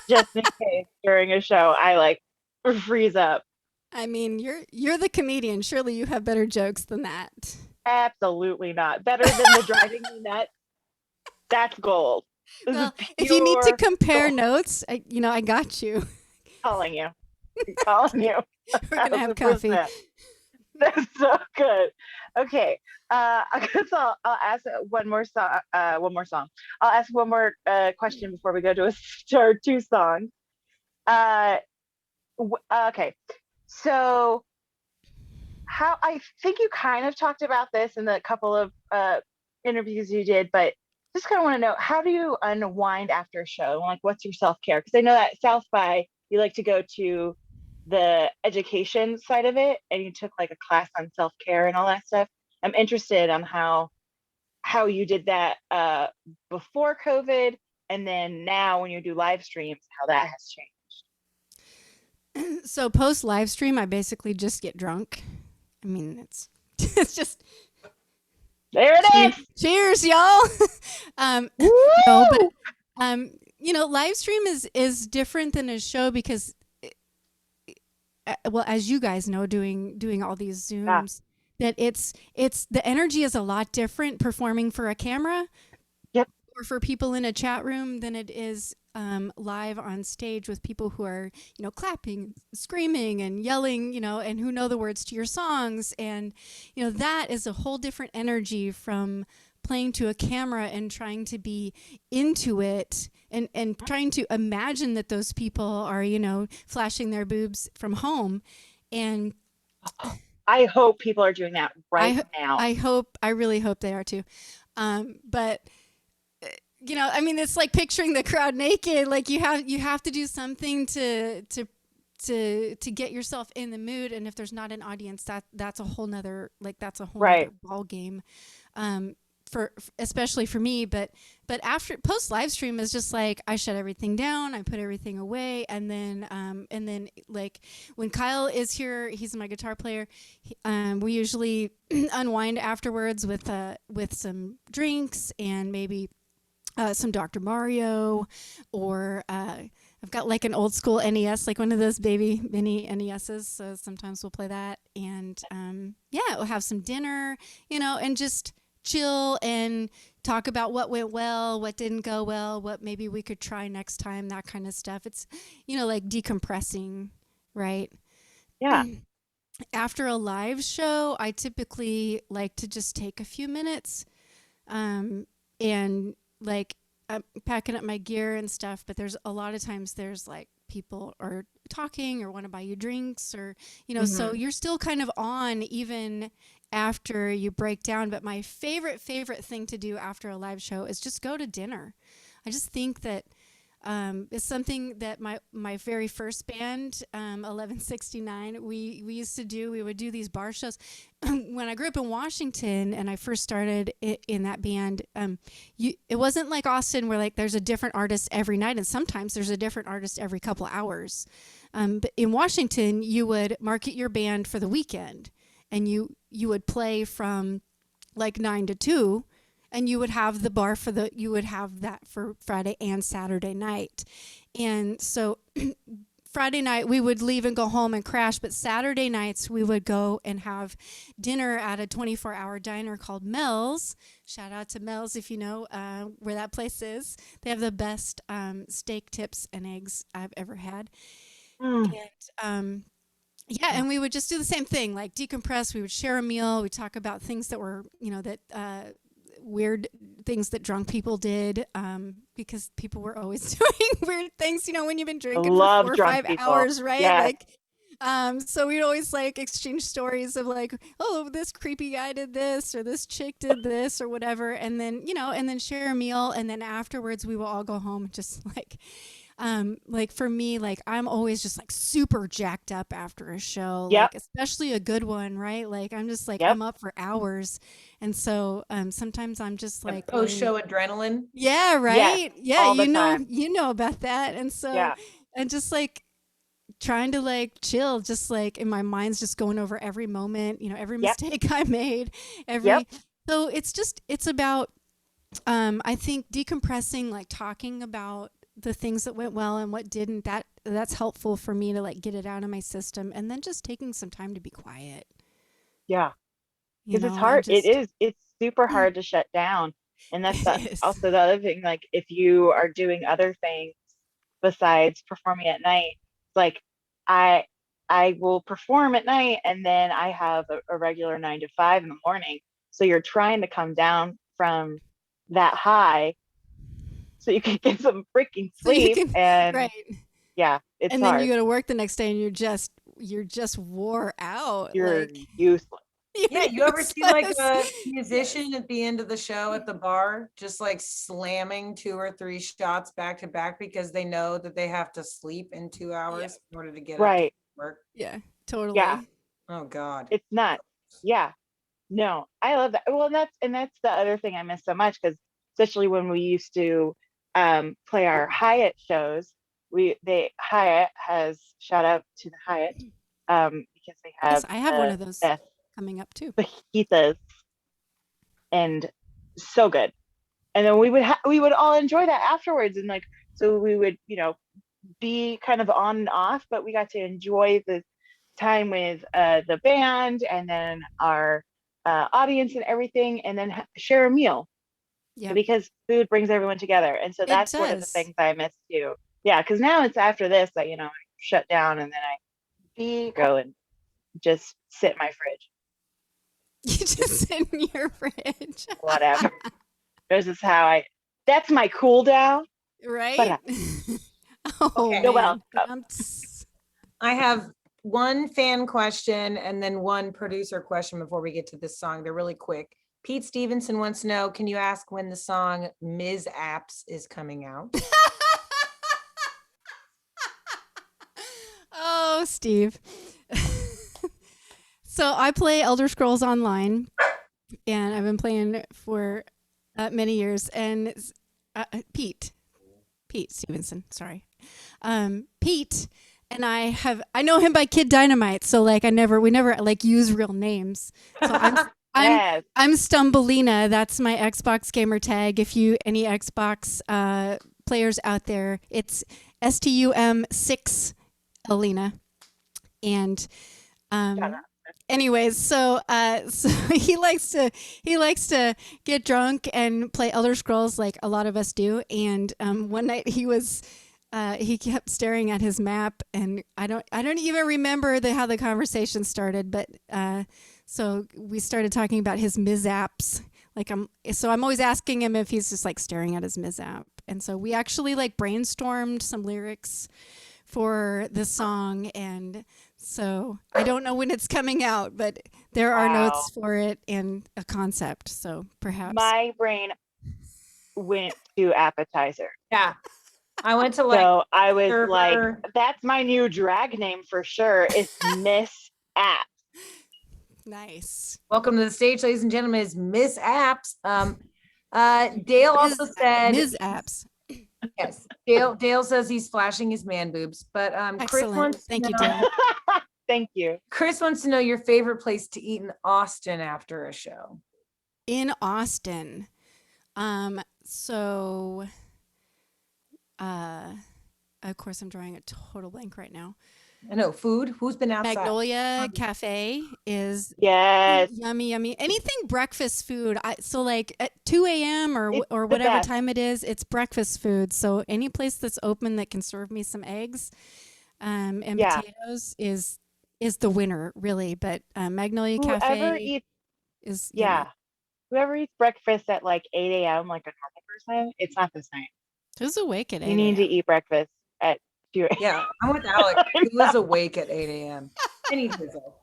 just in case during a show I like freeze up. I mean, you're the comedian. Surely you have better jokes than that. Absolutely not. Better than the driving me nuts. That's gold. This Well, is if you need to pure compare gold. notes, I got you. Calling you. I'm calling you. We're gonna have coffee. 100%. That's so good. Okay. I guess I'll ask one more song. I'll ask one more question before we go to our two songs. Okay. So how, I think you kind of talked about this in the couple of interviews you did, but just kind of want to know, how do you unwind after a show? Like, what's your self-care? Because I know that South by, you like to go to the education side of it, and you took like a class on self-care and all that stuff. I'm interested on how you did that before COVID, and then now when you do live streams, how that has changed. So post live stream, I basically just get drunk. I mean, it's just There it is. cheers, y'all. Woo! No, but live stream is different than a show because, well, as you guys know, doing all these Yeah. Zooms, that it's the energy is a lot different performing for a camera Yep. or for people in a chat room than it is live on stage with people who are, clapping, screaming, and yelling, and who know the words to your songs. And, that is a whole different energy from playing to a camera and trying to be into it and trying to imagine that those people are, flashing their boobs from home. And I hope people are doing that right now. I really hope they are too. But I mean, it's like picturing the crowd naked. Like you have to do something to get yourself in the mood. And if there's not an audience, that's a whole nother, Right. nother ball game. For especially for me, but after post live stream is just like I shut everything down, I put everything away, and then like when Kyle is here, he's my guitar player. We usually unwind afterwards with some drinks and maybe some Dr. Mario, or I've got like an old school NES, like one of those baby mini NESs. So sometimes we'll play that, and yeah, we'll have some dinner, and just chill and talk about what went well, what didn't go well, what maybe we could try next time, that kind of stuff. It's, like decompressing, right? Yeah. After a live show, I typically like to just take a few minutes and like I'm packing up my gear and stuff, but there's a lot of times there's like people are talking or want to buy you drinks or, so you're still kind of on even after you break down. But my favorite thing to do after a live show is just go to dinner. I just think that it's something that my very first band, 1169, we used to do. We would do these bar shows. When I grew up in Washington and I first started in that band, it wasn't like Austin where like there's a different artist every night, and sometimes there's a different artist every couple hours. But in Washington, you would market your band for the weekend, and you would play from like 9 to 2, and you would have the bar you would have that for Friday and Saturday night. And so Friday night we would leave and go home and crash, but Saturday nights we would go and have dinner at a 24-hour diner called Mel's. Shout out to Mel's if you know where that place is. They have the best steak tips and eggs I've ever had. Mm. And yeah, and we would just do the same thing, like decompress. We would share a meal. We talk about things that were, weird things that drunk people did, because people were always doing weird things, when you've been drinking for 4 or 5 hours, right? Yes. Like, so we'd always like exchange stories of like, oh, this creepy guy did this, or this chick did this, or whatever, and then and then share a meal, and then afterwards we will all go home, just like for me, like I'm always just like super jacked up after a show, Yep. like especially a good one, right? Like I'm just like Yep. I'm up for hours, and so sometimes I'm just like Post show adrenaline. yeah, right, yeah, all the time. you know about that, and so Yeah. and just like trying to like chill, just like in my mind's just going over every moment, every Yep. mistake I made, Yep. so it's about I think decompressing, like talking about the things that went well and what didn't. That's helpful for me to like get it out of my system, and then just taking some time to be quiet. Yeah. You Because it's know, hard. and just It's super hard to shut down. And that's it is. also the other thing. Like if you are doing other things besides performing at night, it's like I I will perform at night and then I have a regular 9 to 5 in the morning. So you're trying to come down from that high so you can get some freaking So you sleep. can And right, yeah, it's and then hard. you go to work the next day and you're just wore out. You're Like useless. Yeah, you're you ever see like useless. a musician at the end of the show at the bar, just like slamming 2 or 3 shots back to back because they know that they have to sleep in 2 hours in order to get up to Right. work. Yeah, totally. Yeah. Oh God. It's nuts. Yeah. No, I love that. Well, and that's the other thing I miss so much, because especially when we used to play our Hyatt shows, Hyatt has, shout out to the Hyatt, because they Yes, have I have one of the those best coming up too. fajitas, and so good. and then we would all enjoy that afterwards, and like, so we would, you know, be kind of on and off, but we got to enjoy the time with the band and then our audience and everything, and then share a meal Yeah, because food brings everyone together. And so it that's one of the does. things I miss too. Yeah, because now it's after this that, you know, I shut down and then I go and just sit in my fridge, You just sit in your fridge, whatever. This is how that's my cool down. right? Oh Okay. You're man. welcome. I have one fan question and then one producer question before we get to this song. They're really quick. Pete Stevenson wants to know, can you ask when the song Ms. Apps is coming out? Oh, Steve. So I play Elder Scrolls Online, and I've been playing for many years. And Pete Stevenson, sorry, Pete, and I know him by Kid Dynamite. So like we never like use real names. So Yes. I'm Stumbelina. That's my Xbox gamer tag. If you any Xbox players out there, it's STUM6 Alina. And anyways, so he likes to get drunk and play Elder Scrolls like a lot of us do. And one night he kept staring at his map, and I don't even remember how the conversation started, but so we started talking about his Mizaps. Like I'm always asking him if he's just like staring at his Mizap. And so we actually like brainstormed some lyrics for the song, and so I don't know when it's coming out, but there are notes for it and a concept. So perhaps My brain went to appetizer. Yeah. I went to So I was server. like, that's my new drag name for sure. It's Miss App. nice. Welcome to the stage, ladies and gentlemen, is Miss Apps. Dale also said, Ms. Apps. yes, Dale says he's flashing his man boobs, but Chris Excellent. wants to Thank you, know- Dale. Thank you. Chris wants to know your favorite place to eat in Austin after a show. In Austin. So of course I'm drawing a total blank right now. I know food. Who's been outside? Magnolia Cafe is Yes. yummy. Anything breakfast food. So like at 2 a.m. It's or the whatever best. time it is, it's breakfast food. So any place that's open that can serve me some eggs and Yeah. potatoes is the winner, really. But Magnolia Whoever Cafe eats, is yeah. Whoever eats breakfast at like 8 a.m. like a normal person, it's not the same. Who's awake at 8 You need to eat breakfast at 2 a.m. Yeah, I'm with Alex. Who was awake at 8 a.m. Any drizzle.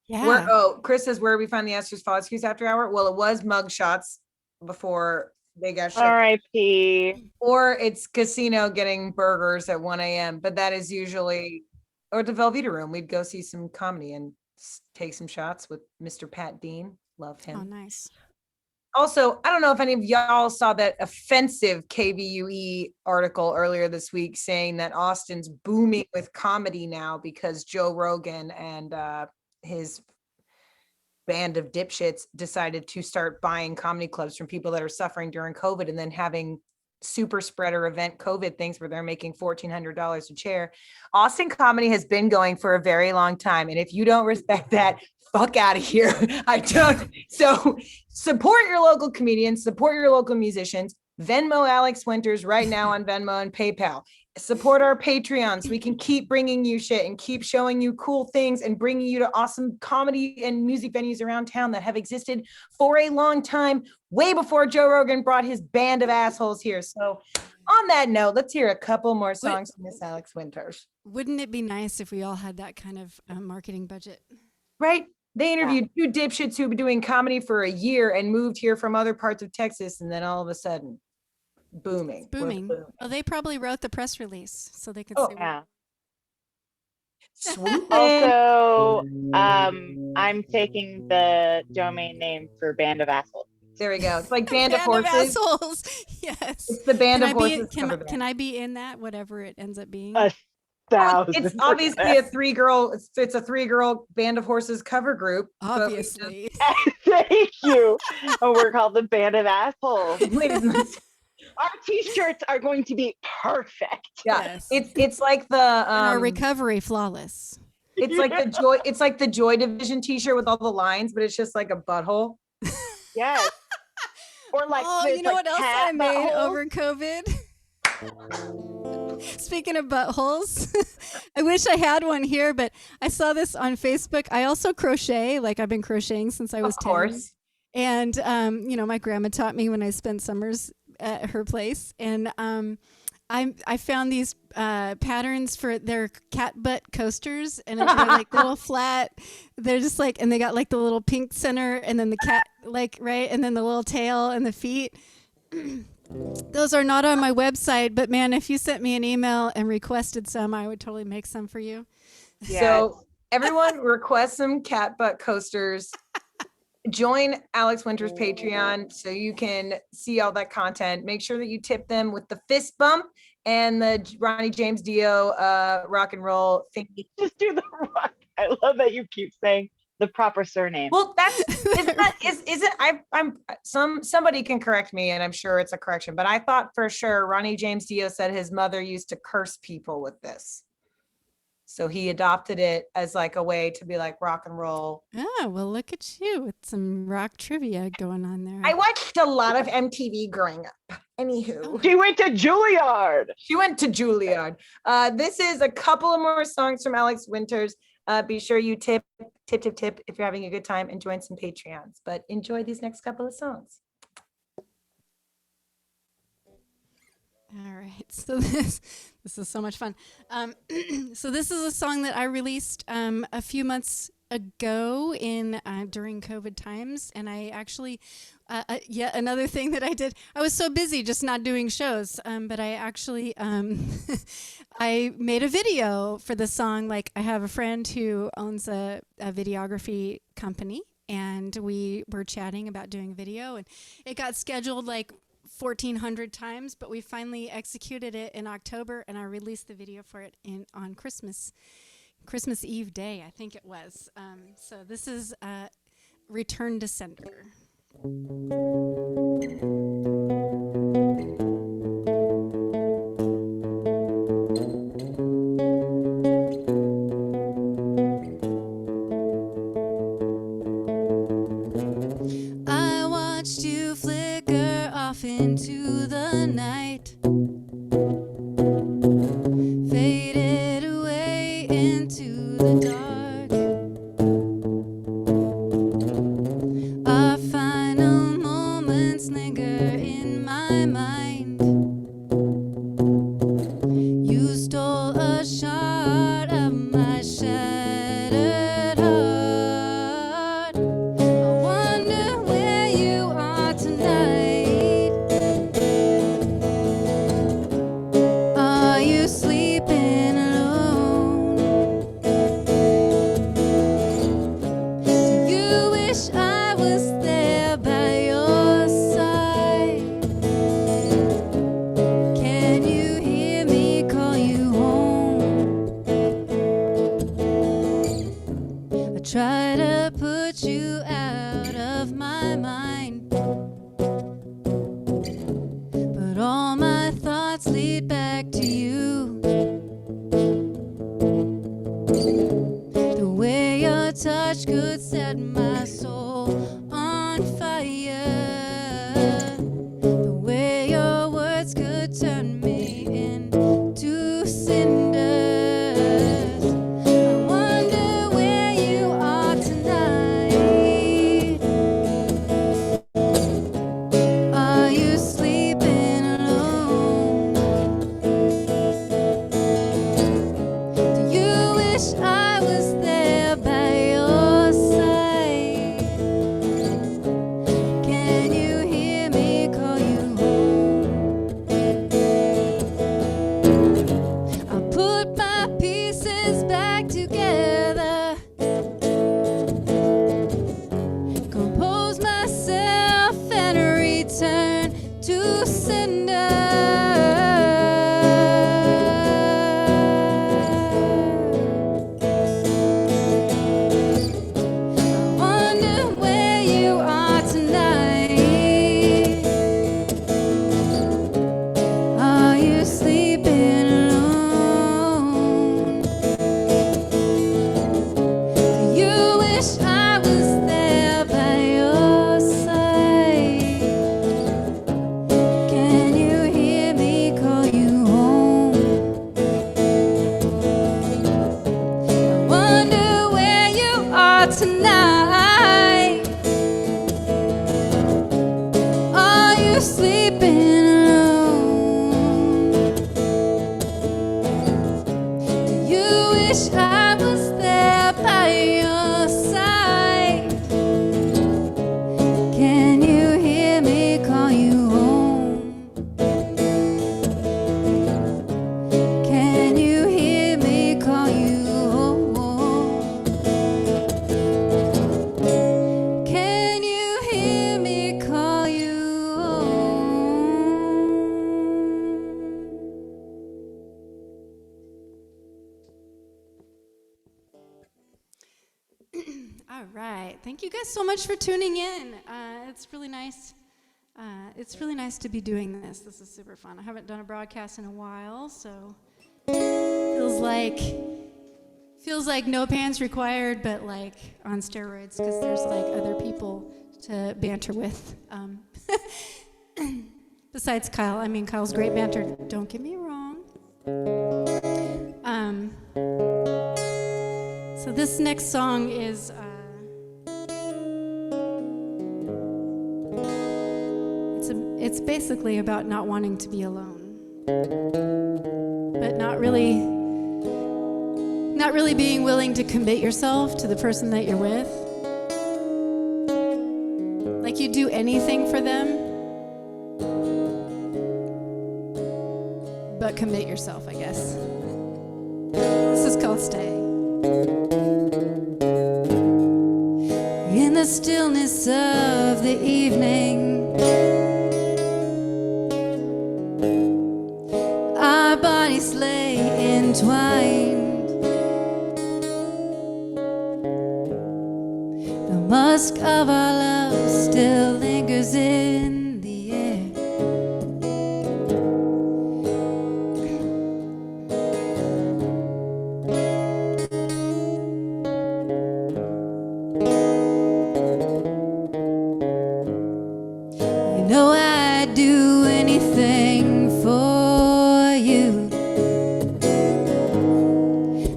Yeah. Chris says, where we find the Astor's Fall Excuse after hour? Well, it was mug shots before they got shut. R.I.P. Or it's casino getting burgers at 1 a.m. But that is usually, or the Velveeta Room. We'd go see some comedy and take some shots with Mr. Pat Dean. Love him. Oh, nice. Also, I don't know if any of y'all saw that offensive KVUE article earlier this week saying that Austin's booming with comedy now because Joe Rogan and his band of dipshits decided to start buying comedy clubs from people that are suffering during COVID and then having super spreader event COVID things where they're making $1,400 a chair. Austin comedy has been going for a very long time. And if you don't respect that, fuck out of here. I don't. So support your local comedians, support your local musicians. Venmo Alex Winters right now on Venmo and PayPal. Support our Patreon so we can keep bringing you shit and keep showing you cool things and bringing you to awesome comedy and music venues around town that have existed for a long time, way before Joe Rogan brought his band of assholes here. So on that note, let's hear a couple more songs from Miss Alex Winters. Wouldn't it be nice if we all had that kind of marketing budget? Right? They interviewed two dipshits who've been doing comedy for a year and moved here from other parts of Texas, and then all of a sudden, booming. It's booming. We're booming. Well, they probably wrote the press release so they could Oh, say, Yeah. Swoop in. Also, I'm taking the domain name for Band of Assholes. There we go. It's like Band of Band Horses. assholes. Yes. It's the Band Can of I be, Horses. can, cover can band. I be in that, whatever it ends up being? It's obviously a three-girl, it's a three-girl Band of Horses cover group. but we just- Obviously. Thank you. And we're called the Band of Assholes. Ladies and Our t-shirts are going to be perfect. yeah, Yes. it's like the And our recovery flawless. it's like the joy, it's like the Joy Division T-shirt with all the lines, but it's just like a butthole. Yes. Or like, Oh, there's you know like what else I cat made buttholes. over COVID? Speaking of buttholes, I wish I had one here, but I saw this on Facebook. I also crochet, like I've been crocheting since I was Of 10. course. And, you know, my grandma taught me when I spent summers at her place. And I found these patterns for their cat butt coasters. And they're like little flat. They're just like, and they got like the little pink center and then the cat, like, right. And then the little tail and the feet. Those are not on my website, but man, if you sent me an email and requested some, I would totally make some for you. So everyone request some cat butt coasters. Join Alex Winter's Patreon so you can see all that content. Make sure that you tip them with the fist bump and the Ronnie James Dio rock and roll thingy. Just do the rock. I love that you keep saying the proper surname. Well, that's is it? Somebody can correct me, and I'm sure it's a correction, but I thought for sure Ronnie James Dio said his mother used to curse people with this. So he adopted it as like a way to be like rock and roll. Oh, well, look at you with some rock trivia going on there. I watched a lot of MTV growing up. Anywho, She went to Juilliard. she went to Juilliard. This is a couple of more songs from Alex Winters. Be sure you tip if you're having a good time and join some Patreons. But enjoy these next couple of songs. All right, so this is so much fun. So this is a song that I released a few months ago in during COVID times, and I actually yet another thing that I did. I was so busy just not doing shows, but I actually I made a video for the song. Like I have a friend who owns a videography company, and we were chatting about doing video, and it got scheduled like 1,400 times, but we finally executed it in October, and I released the video for it on Christmas Eve day, I think it was. So this is Return to Sender. I watched you flicker off into the night, faded away into the dark. Our final moments linger in my mind. You stole a shard of my shattered heart. I wonder where you are tonight. Are you sleeping alone? Do you wish I was there by your side? Can you hear me call you home? I try to put you out of my mind, but all my thoughts lead back to you. The way your touch could set my soul on fire. The way your words could turn me into cinders. I wonder where you are tonight. Are you sleeping alone? Do you wish I was there by your side? night. Are you sleeping alone? Do you wish I was there by your side? Can you hear me call you home? Can you hear me call you home? Can you hear me call you home? All right. Thank you guys so much for tuning in. It's really nice. It's really nice to be doing this. This is super fun. I haven't done a broadcast in a while, so feels like no pants required, but like on steroids, because there's like other people to banter with. Besides Kyle. I mean, Kyle's great banter. Don't get me wrong. So this next song is. It's basically about not wanting to be alone, but not really being willing to commit yourself to the person that you're with. Like you do anything for them, but commit yourself, I guess. This is called Stay. In the stillness of the evening, our bodies lay entwined. The musk of our love still lingers in the air. You know I'd do anything for you.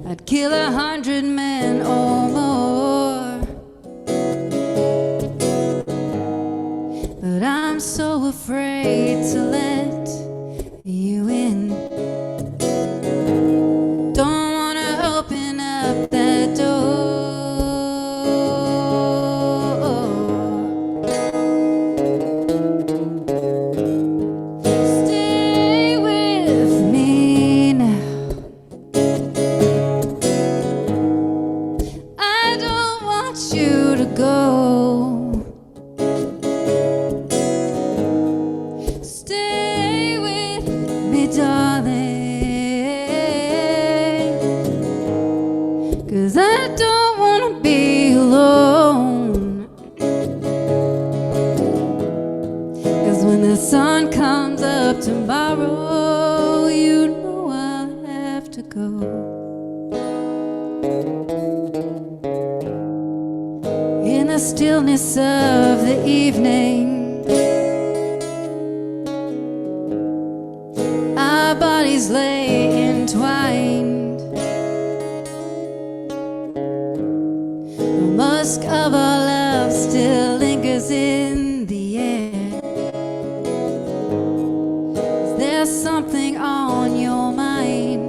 I'd kill 100 men or more, but I'm so afraid to let you in. Don't wanna open up that door. Stay with me now. I don't want you to go. Stay with me, darling, 'cause I don't wanna be alone. 'Cause when the sun comes up tomorrow, you know I'll have to go. In the stillness of the evening, our bodies lay entwined. The musk of our love still lingers in the air. Is there something on your mind?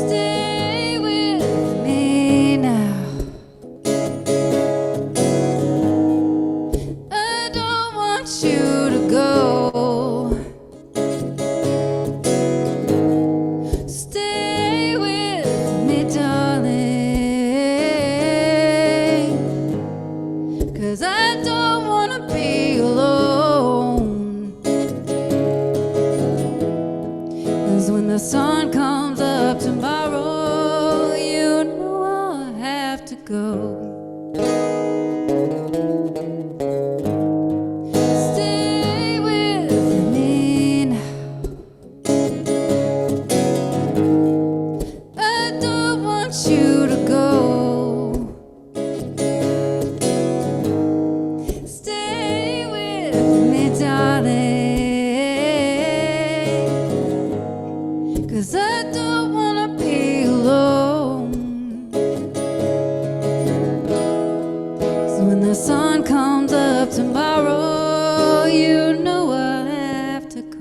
Stay with me now. I don't want you to go. Stay with me, darling, 'cause I don't wanna be alone. 'Cause when the sun comes up tomorrow, you know I'll have to go. Stay with me now. I don't want you to go. Stay with me, darling, 'cause I don't wanna be alone. 'Cause when the sun comes up tomorrow, you know I'll have to go.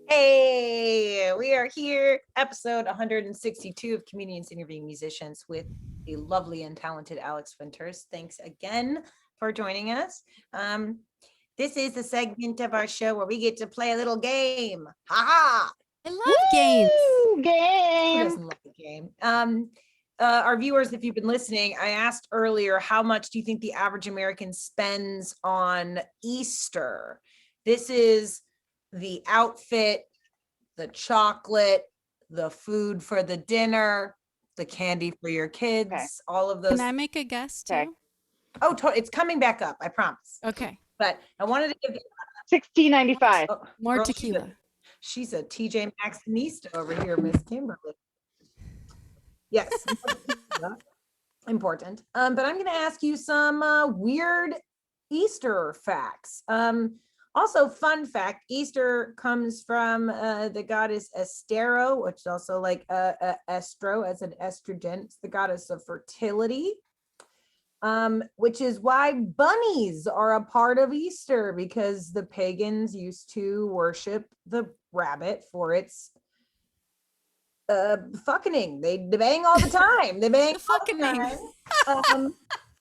Hey, we are here, episode 162 of Comedians Interviewing Musicians with the lovely and talented Alex Winters. Thanks again for joining us. This is the segment of our show where we get to play a little game. Ha ha! I love games. Woo, Who game. doesn't love the game? Our viewers, if you've been listening, I asked earlier, how much do you think the average American spends on Easter? This is the outfit, the chocolate, the food for the dinner, the candy for your kids, Okay. all of those. Can I make a guess too? Okay. Oh, it's coming back up, I promise. Okay. But I wanted to give $16.95. oh, More girl, tequila. She's a TJ Maxxinista over here, Miss Kimberly. Yes. Important. But I'm going to ask you some weird Easter facts. Also, fun fact, Easter comes from the goddess Estero, which is also like estro as an estrogen. It's the goddess of fertility, which is why bunnies are a part of Easter, because the pagans used to worship the rabbit for its fucking. They bang all the time. They bang all the time.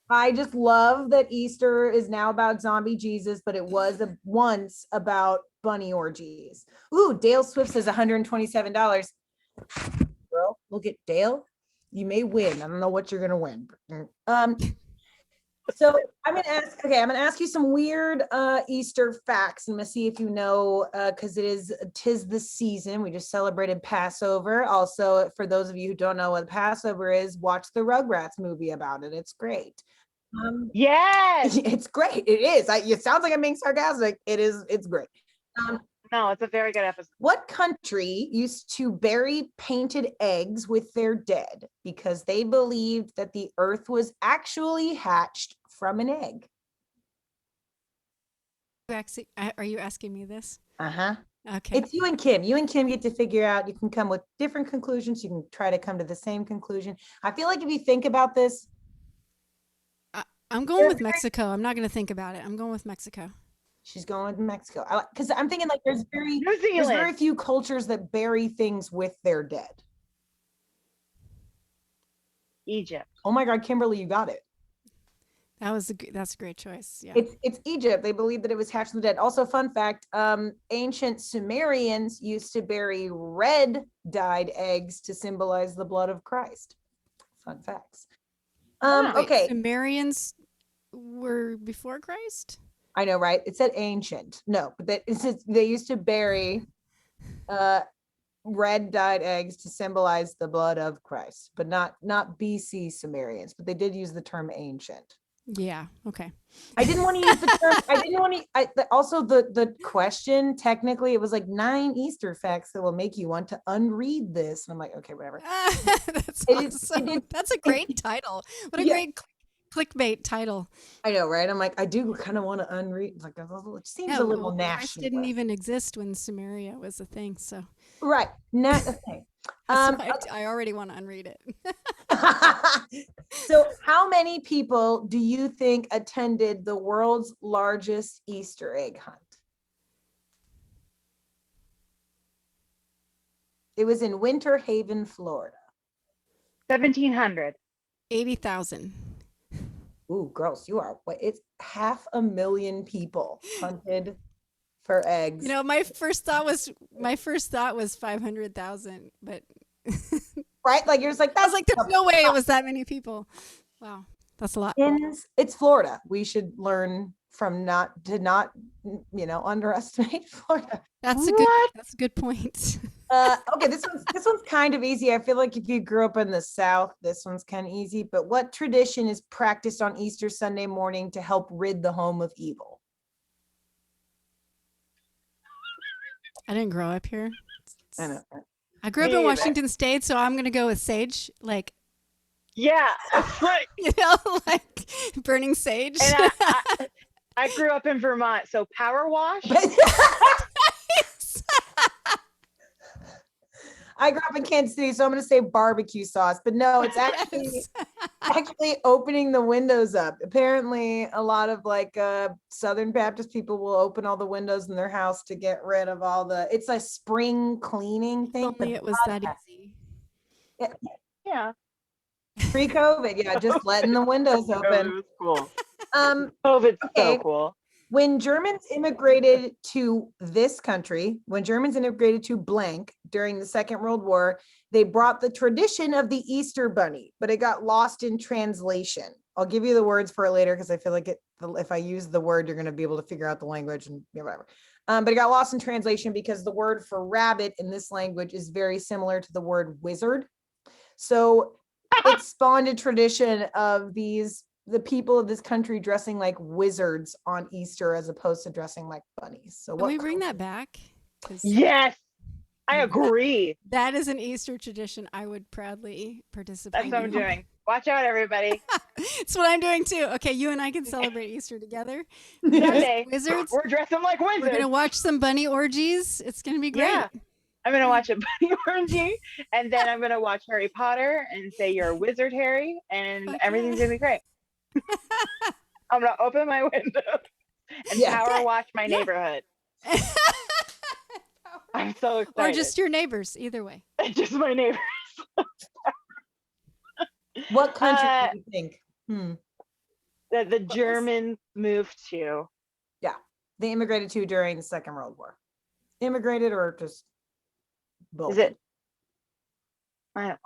I just love that Easter is now about zombie Jesus, but it was once about bunny orgies. Ooh, Dale Swift says $127. Girl, look at Dale. You may win. I don't know what you're gonna win. So I'm gonna ask you some weird Easter facts. I'm gonna see if you know, because tis the season. We just celebrated Passover. Also, for those of you who don't know what Passover is, watch the Rugrats movie about it. It's great. Yes. It's great. It is. It sounds like I'm being sarcastic. It is. It's great. No, it's a very good episode. What country used to bury painted eggs with their dead because they believed that the earth was actually hatched from an egg? Are you asking me this? Uh-huh. Okay. It's you and Kim. You and Kim get to figure out, you can come with different conclusions. You can try to come to the same conclusion. I feel like if you think about this, I'm going with Mexico. I'm not going to think about it. I'm going with Mexico. she's going with Mexico. Because I'm thinking like there's New very Zealand. few cultures that bury things with their dead. Egypt. Oh my God, Kimberly, you got it. That's a great choice. Yeah. It's Egypt. They believe that it was hatched from the dead. Also, fun fact, ancient Sumerians used to bury red dyed eggs to symbolize the blood of Christ. Fun facts. Wow. Wait, Okay, Sumerians were before Christ? I know, right? It said ancient. No, but they used to bury red dyed eggs to symbolize the blood of Christ, but not BC Sumerians, but they did use the term ancient. Yeah. Okay. I didn't want to use the term. I didn't want to. Also, the question, technically, it was like 9 Easter facts that will make you want to unread this. And I'm like, okay, whatever. That's It is- awesome. it is- That's a great title. What a Yeah. great clickbait title. I know, right? I'm like, I do kind of want to unread. It's like, it seems Yeah, a little well, Christ national. didn't even exist when Sumeria was a thing, so Right. Not a thing. that's why I already want to unread it. So, how many people do you think attended the world's largest Easter egg hunt? It was in Winter Haven, Florida. 1,700. 80,000. Ooh, girls, you are what? It's 500,000 people hunted for eggs. You know, my first thought was 500,000, but Right? Like you're just like, I that's was like, there's no way it was that many people. Wow, that's a lot. it's Florida. We should learn from not underestimate Florida. That's a good point. Okay, this one's kind of easy. I feel like if you grew up in the South, this one's kind of easy. But what tradition is practiced on Easter Sunday morning to help rid the home of evil? I didn't grow up here. I know. I grew up Me in either. Washington State, so I'm gonna go with sage. Like, Yeah, it's like, you know, like burning sage. and I grew up in Vermont, so power wash. I grew up in Kansas City, so I'm going to say barbecue sauce, but no, it's actually Yes. actually opening the windows up. Apparently, a lot of like Southern Baptist people will open all the windows in their house to get rid of all the. It's a spring cleaning thing. Only it was that easy. Yeah, Pre-COVID, yeah, just letting the windows it open. was cool. Okay. COVID's so cool. When Germans immigrated to this country, when Germans immigrated to blank during the Second World War, they brought the tradition of the Easter Bunny, but it got lost in translation. I'll give you the words for it later because I feel like if I use the word, you're going to be able to figure out the language and whatever. But it got lost in translation because the word for rabbit in this language is very similar to the word wizard. So it spawned a tradition of the people of this country dressing like wizards on Easter as opposed to dressing like bunnies. So Can we bring that back? 'Cause Yes, I agree. that is an Easter tradition I would proudly participate That's what I'm in. doing. Watch out, everybody. It's what I'm doing too. Okay, you and I can celebrate Easter together. Sunday, Wizards. we're dressing like We're wizards. gonna watch some bunny orgies. It's gonna be great. Yeah. I'm gonna watch a bunny orgy, and then I'm gonna watch Harry Potter and say you're a wizard, Harry, and Fuck everything's yeah. gonna be great. I'm gonna open my window and Yeah. power wash my Yeah. neighborhood. I'm so excited. Or just your neighbors, either way. just my neighbor. What country do you think? That the Germans moved to. They immigrated to during the Second World War. Immigrated or just both? Is it? I don't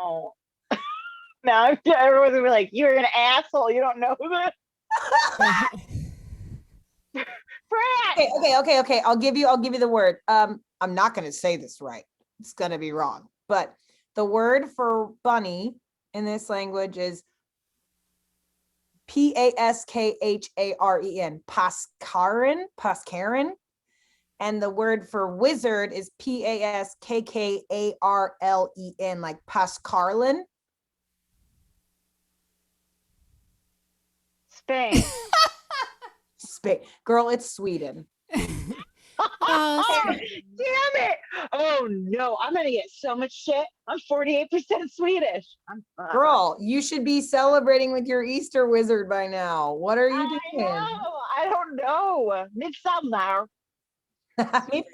know. Now everyone's gonna be like, "You're an asshole. You don't know this." Brad! Okay. I'll give you the word. I'm not gonna say this right. It's gonna be wrong. But the word for bunny in this language is Paskharren, Paskaren. And the word for wizard is Paskkarlen, like Pascarlen. Spain. Girl, it's Sweden. Oh, Damn it! Oh no, I'm gonna get so much shit. I'm 48% Swedish. I'm Girl, you should be celebrating with your Easter wizard by now. What are you I doing? know. I don't know. Midsummer. Maybe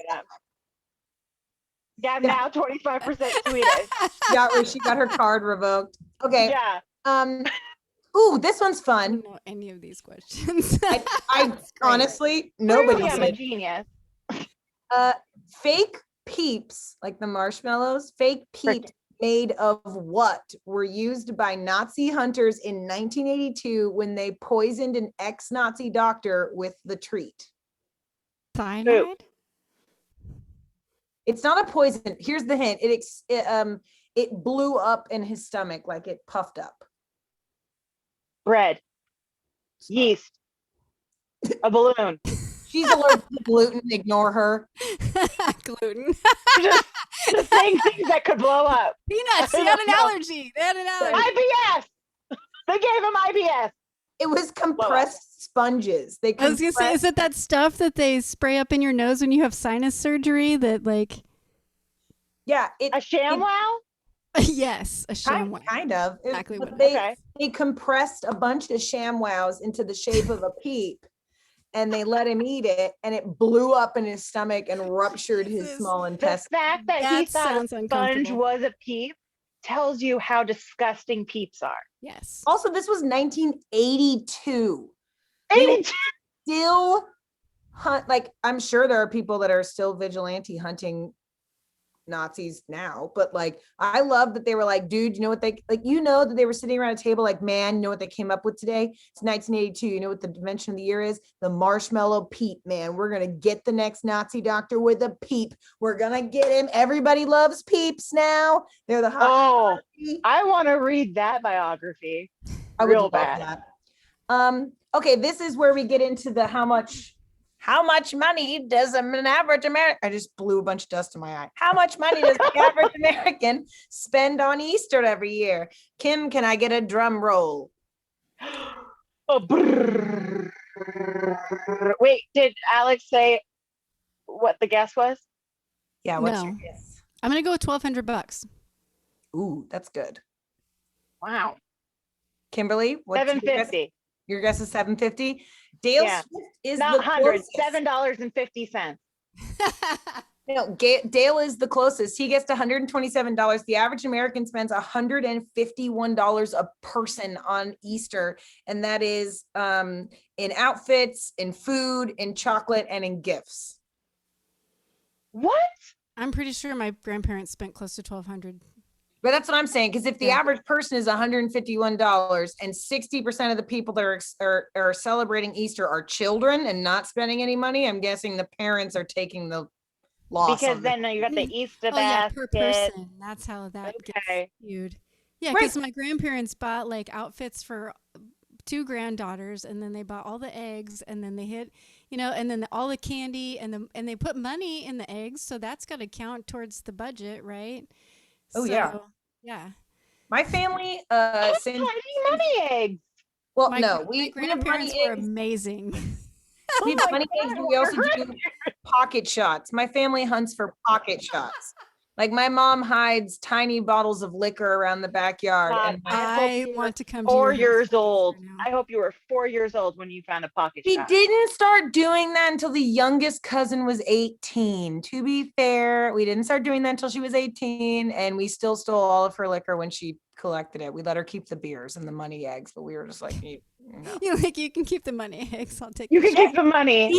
Yeah, I'm now 25% Swedish. she got her card revoked. Okay. Yeah. Ooh, this one's I fun. don't know any of these questions. I honestly, nobody Clearly I'm a said. genius. Fake peeps, like the marshmallows, fake peeps made of what were used by Nazi hunters in 1982 when they poisoned an ex-Nazi doctor with the treat. Cyanide? It's not a poison. Here's the hint. It blew up in his stomach, like it puffed up. Bread. Yeast. A balloon. She's allergic to gluten. Ignore her. Gluten. Just saying things that could blow up. Peanuts. He had an allergy. They had an allergy. IBS. They gave him IBS. It was compressed sponges. They I was gonna say, compressed- is it that stuff that they spray up in your nose when you have sinus surgery? That like, yeah, A ShamWow? yes, a ShamWow. kind of. Exactly But what they, Okay. they compressed a bunch of ShamWows into the shape of a peep, and they let him eat it, and it blew up in his stomach and ruptured his Jesus. small The intestine. fact that he That thought sounds a sponge uncomfortable. was a peep tells you how disgusting peeps are. Yes. Also, this was 1982. They And still hunt. Like, I'm sure there are people that are still vigilante hunting Nazis now, but like, I love that they were like, dude, you know what they like, that they were sitting around a table like, man, you know what they came up with today? It's 1982. You know what the dimension of the year is? The marshmallow peep, man. We're gonna get the next Nazi doctor with a peep. We're gonna get him. Everybody loves peeps now. They're the hot. oh, Nazi. I want to read that biography. I would real love bad. that. Okay, this is where we get into the how much How much money does an average American? I just blew a bunch of dust in my eye. How much money does the average American spend on Easter every year? Kim, can I get a drum roll? Oh, brrr. Wait, did Alex say what the guess was? Yeah, what's your No. guess? I'm gonna go with $1,200. Ooh, that's good. Wow. Kimberly, what's your guess? 750. Your guess is 750. Dale Yeah. Swift is Not the 100. closest. $7.50. No, Dale is the closest. He gets to $127. The average American spends $151 a person on Easter, and that is in outfits, in food, in chocolate, and in gifts. What? I'm pretty sure my grandparents spent close to $1,200. But that's what I'm saying, because if the Yeah. average person is $151 and 60% of the people that are celebrating Easter are children and not spending any money, I'm guessing the parents are taking the loss. Because on this. then you got the Easter Oh yeah, per basket. person. That's how that Okay. gets skewed. Yeah, Right. because my grandparents bought like outfits for two granddaughters, and then they bought all the eggs, and then they hit, and then all the candy, and they put money in the eggs, so that's got to count towards the budget, right? Oh, yeah. So, yeah. My family Tiny sends money eggs. well, My, no, my we have money grandparents were eggs. amazing. We Oh have my money God, eggs, but we also we're- do pocket shots. My family hunts for pocket shots. Like my mom hides tiny bottles of liquor around the backyard. God, And my, I you were want to come to 4 your house years for Easter old. now. I hope you were 4 years old when you found a pocket we shot. didn't start doing that until the youngest cousin was 18. To be fair, we didn't start doing that until she was 18, and we still stole all of her liquor when she collected it. We let her keep the beers and the money eggs, but we were just like, no. You can keep the money eggs. I'll take. You can keep the money.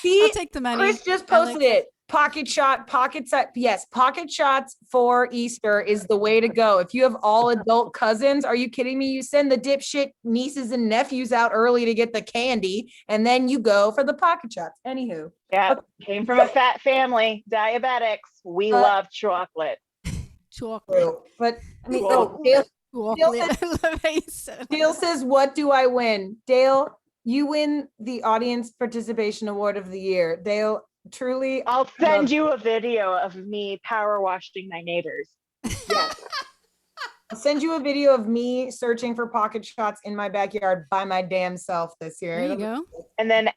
See, I'll take the money. Chris just posted Alex. it. Pocket shot, yes, pocket shots for Easter is the way to go. If you have all adult cousins, are you kidding me? You send the dipshit nieces and nephews out early to get the candy, and then you go for the pocket shots. Anywho, Yeah, Okay. came from a fat family, diabetics. We love chocolate. Chocolate. but I mean, Chocolate. Chocolate. I love how you said it. Dale says, "What do I win?" Dale, you win the Audience Participation Award of the Year. Dale, truly, I'll send you a video of me power washing my neighbors. yes. I'll send you a video of me searching for pocket shots in my backyard by my damn self this year. There you go. And then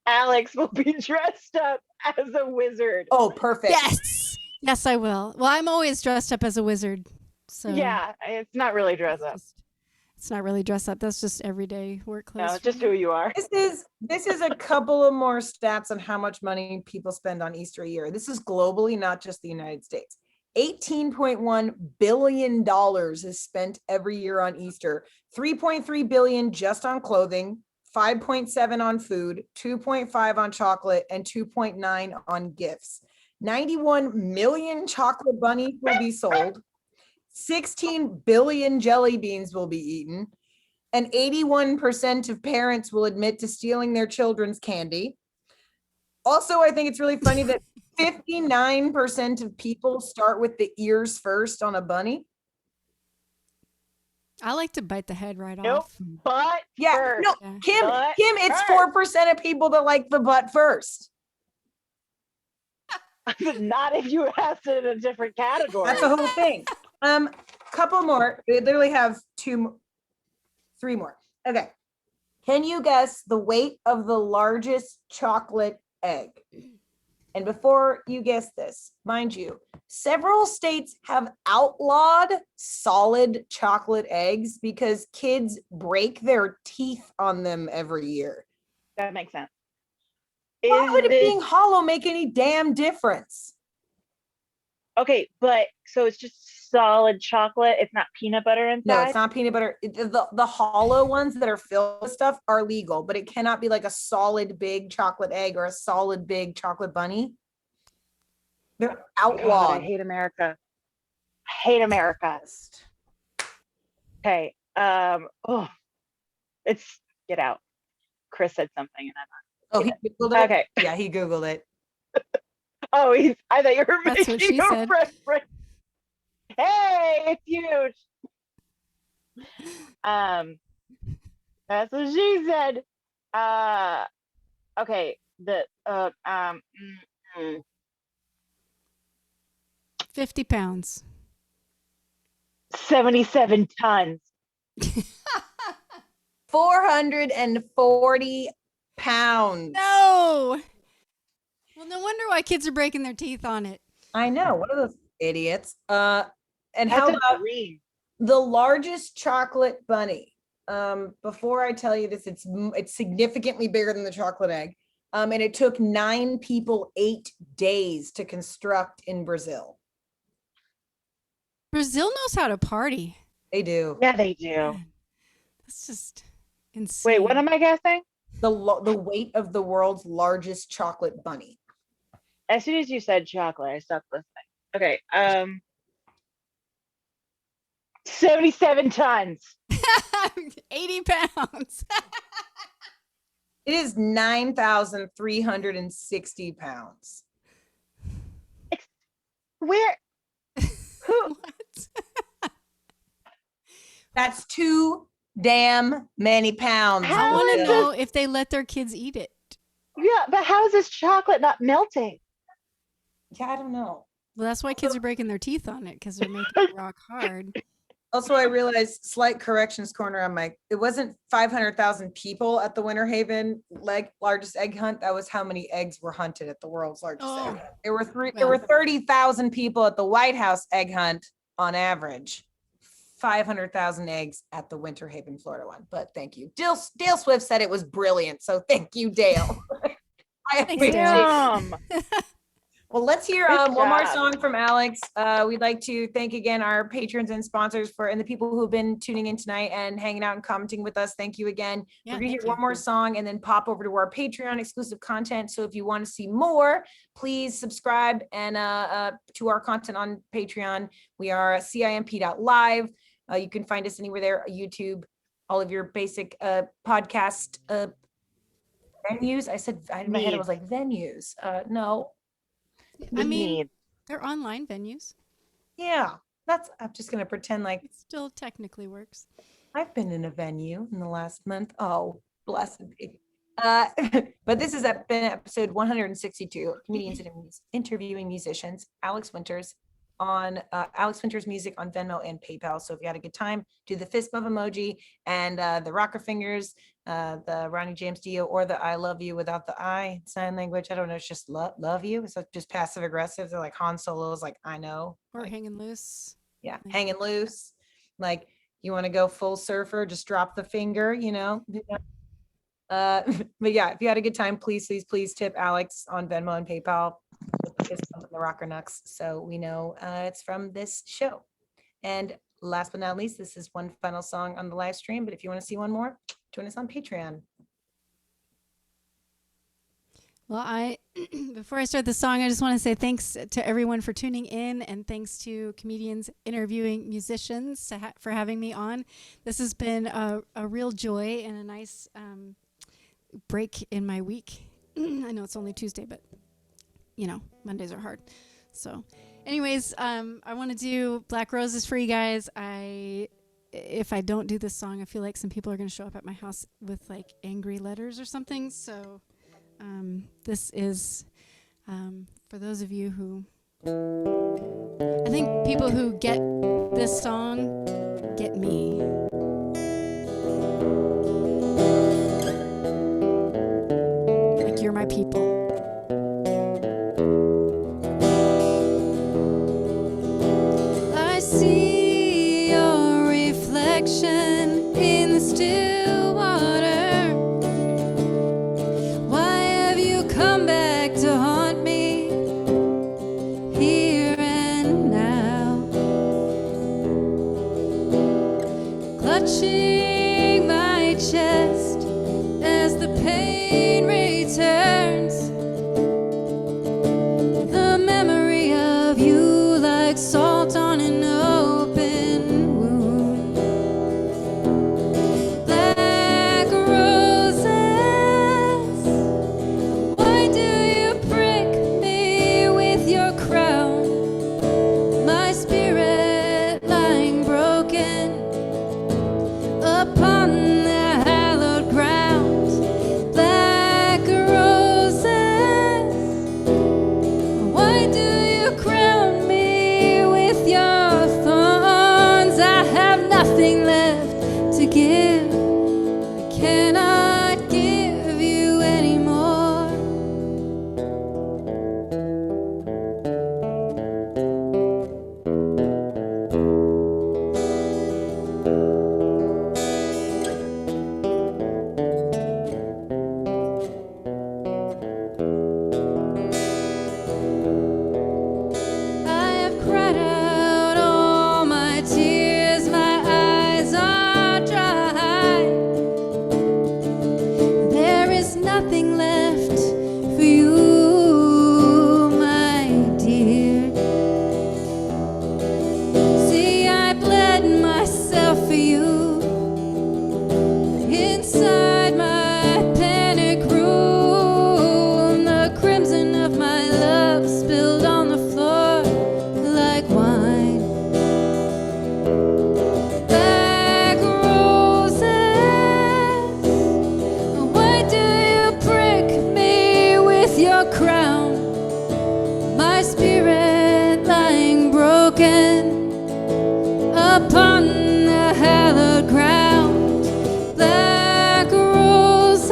Alex will be dressed up as a wizard. Oh, perfect. Yes. Yes, I will. Well, I'm always dressed up as a wizard. So Yeah, it's not really dress up. It's not really dress up. That's just everyday work clothes. No, it's for just me. who you are. This is a couple of more stats on how much money people spend on Easter a year. This is globally, not just the United States. $18.1 billion is spent every year on Easter. 3.3 billion just on clothing, 5.7 on food, 2.5 on chocolate, and 2.9 on gifts. 91 million chocolate bunnies will be sold. 16 billion jelly beans will be eaten. And 81% of parents will admit to stealing their children's candy. Also, I think it's really funny that 59% of people start with the ears first on a bunny. I like to bite the head right Nope. off. But Yeah, first, no, Yeah. Kim, Butt it's first. 4% of people that like the butt first. not if you asked it in a different category. That's the whole thing. Couple more. We literally have three more. Okay. Can you guess the weight of the largest chocolate egg? And before you guess this, mind you, several states have outlawed solid chocolate eggs because kids break their teeth on them every year. That makes sense. Why would it this- being hollow make any damn difference? Okay, but so it's just solid chocolate. It's not peanut butter inside. No, it's not peanut butter. The hollow ones that are filled with stuff are legal, but it cannot be like a solid big chocolate egg or a solid big chocolate bunny. They're God, I outlawed. hate America. I hate America. Okay. Oh, it's get out. Chris said something, and Oh, he Googled it? I'm okay. Yeah, he Googled it. Oh, I thought you were That's what making she a said. reference. Hey, it's huge. That's what she said. Okay, the 50 pounds. 77 tons. 440 pounds. No. Well, no wonder why kids are breaking their teeth on it. I know. What are those idiots? And how That's a about dream. the largest chocolate bunny? Before I tell you this, it's significantly bigger than the chocolate egg. And it took 9 people 8 days to construct in Brazil. Brazil knows how to party. They do. Yeah, they do. Man, that's just insane. Wait, what am I guessing? The weight of the world's largest chocolate bunny. As soon as you said chocolate, I stopped listening. Okay, 77 tons. 80 pounds. It is 9,360 pounds. Where? Who? What? That's too damn many pounds. I How want to is know if they let their kids eat it. Yeah, but how is this chocolate not melting? Yeah, I don't know. Well, that's why kids are breaking their teeth on it because they're making it rock hard. Also, I realized, slight corrections corner on my, it wasn't 500,000 people at the Winter Haven largest egg hunt. That was how many eggs were hunted at the world's largest egg Oh. hunt. There were 30,000 people at the White House egg hunt on average. 500,000 eggs at the Winter Haven, Florida one. But thank you. Dale Swift said it was brilliant. So thank you, Dale. I Thanks, appreciate Dale. it. Well, let's hear Good one more job. song from Alex. We'd like to thank again our patrons and sponsors and the people who've been tuning in tonight and hanging out and commenting with us. Thank you again. Yeah, We're gonna thank hear one you. more song and then pop over to our Patreon exclusive content. So if you want to see more, please subscribe and to our content on Patreon. We are CIMP.live. You can find us anywhere there, YouTube, all of your basic podcast venues. I said in my head, I was like venues. No. I mean, Need. they're online venues. Yeah, I'm just gonna pretend like It still technically works. I've been in a venue in the last month. Oh, blessed be. But this has been episode 162, comedians interviewing musicians. Alex Winters on Alex Winters Music on Venmo and PayPal. So if you had a good time, do the fist bump emoji and the rocker fingers, the Ronnie James Dio, or the I love you without the I sign language. I don't know. It's just love you. It's just passive aggressive. They're like Han Solo's like, I know. Or Like, hanging loose. yeah, Like- hanging loose. Like you want to go full surfer, just drop the finger, you know. But yeah, if you had a good time, please tip Alex on Venmo and PayPal with the fist bump and the rocker knucks, so we know it's from this show. And last but not least, this is one final song on the live stream. But if you want to see one more, join us on Patreon. Well, before I start the song, I just want to say thanks to everyone for tuning in, and thanks to comedians interviewing musicians for having me on. This has been a real joy and a nice break in my week. I know it's only Tuesday, but you know, Mondays are hard. So anyways, I want to do Black Roses for you guys. If I don't do this song, I feel like some people are going to show up at my house with like angry letters or something. So this is for those of you who, I think people who get this song get me. Like you're my people. I see your reflection in the still water. Why have you come back to haunt me here and now? Clutching my chest as the pain returns. broken upon the hallowed ground. Black roses,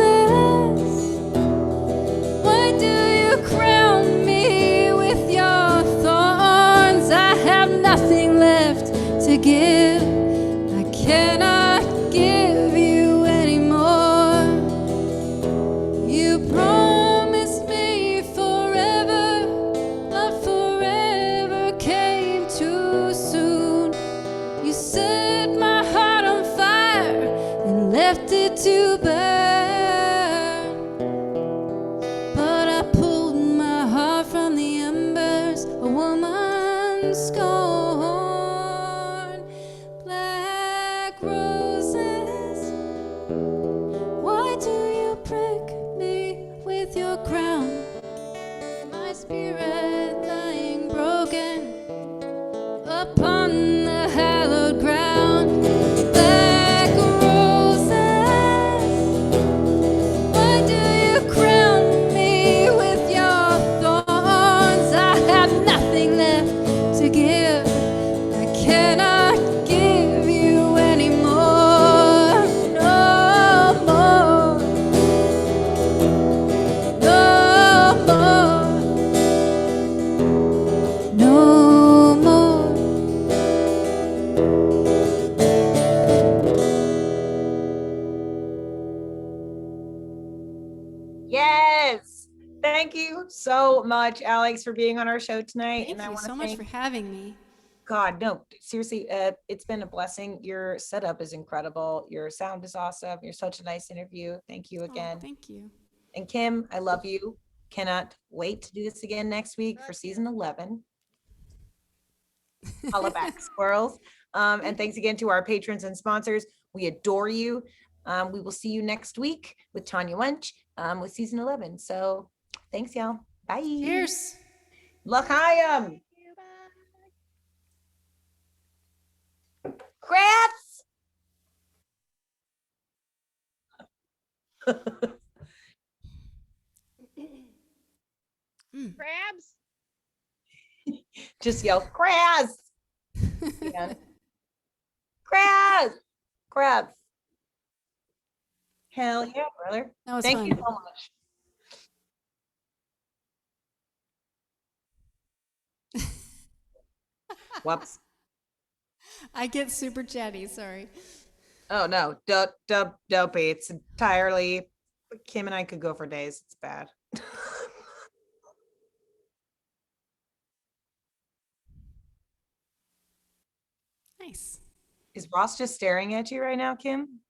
why do you crown me with your thorns? I have nothing left to give. I cannot give you anymore. You promised me forever, but forever came too soon. You set my heart on fire and left it to burn. But I pulled my heart from the embers, a woman's scorn. Black roses, why do you prick me with your crown? My spirit lying broken upon the hallowed ground. Black roses, why do you crown me with your thorns? I have nothing left to give. I cannot give you anymore. No more. No more. No more. Yes. Thank you so much, Alex, for being on our show tonight. Thank and I you want so to much thank for having me. God, no, seriously, it's been a blessing. Your setup is incredible. Your sound is awesome. You're such a nice interview. Thank you Oh, again. thank you. And Kim, I love you. Cannot wait to do this again next week for season 11. Holla back, squirrels. And thanks again to our patrons and sponsors. We adore you. We will see you next week with Tanya Wench with season 11. So thanks, y'all. Bye. Cheers. L'chaim. Crafts. Crabs. Just yell crabs. Yeah. Crabs. Crabs. Hell yeah, brother. That was Thank you fun. so much. Whoops. I get super chatty, sorry. Oh no, dopey. It's entirely Kim and I could go for days. It's bad. Nice. Is Ross just staring at you right now, Kim?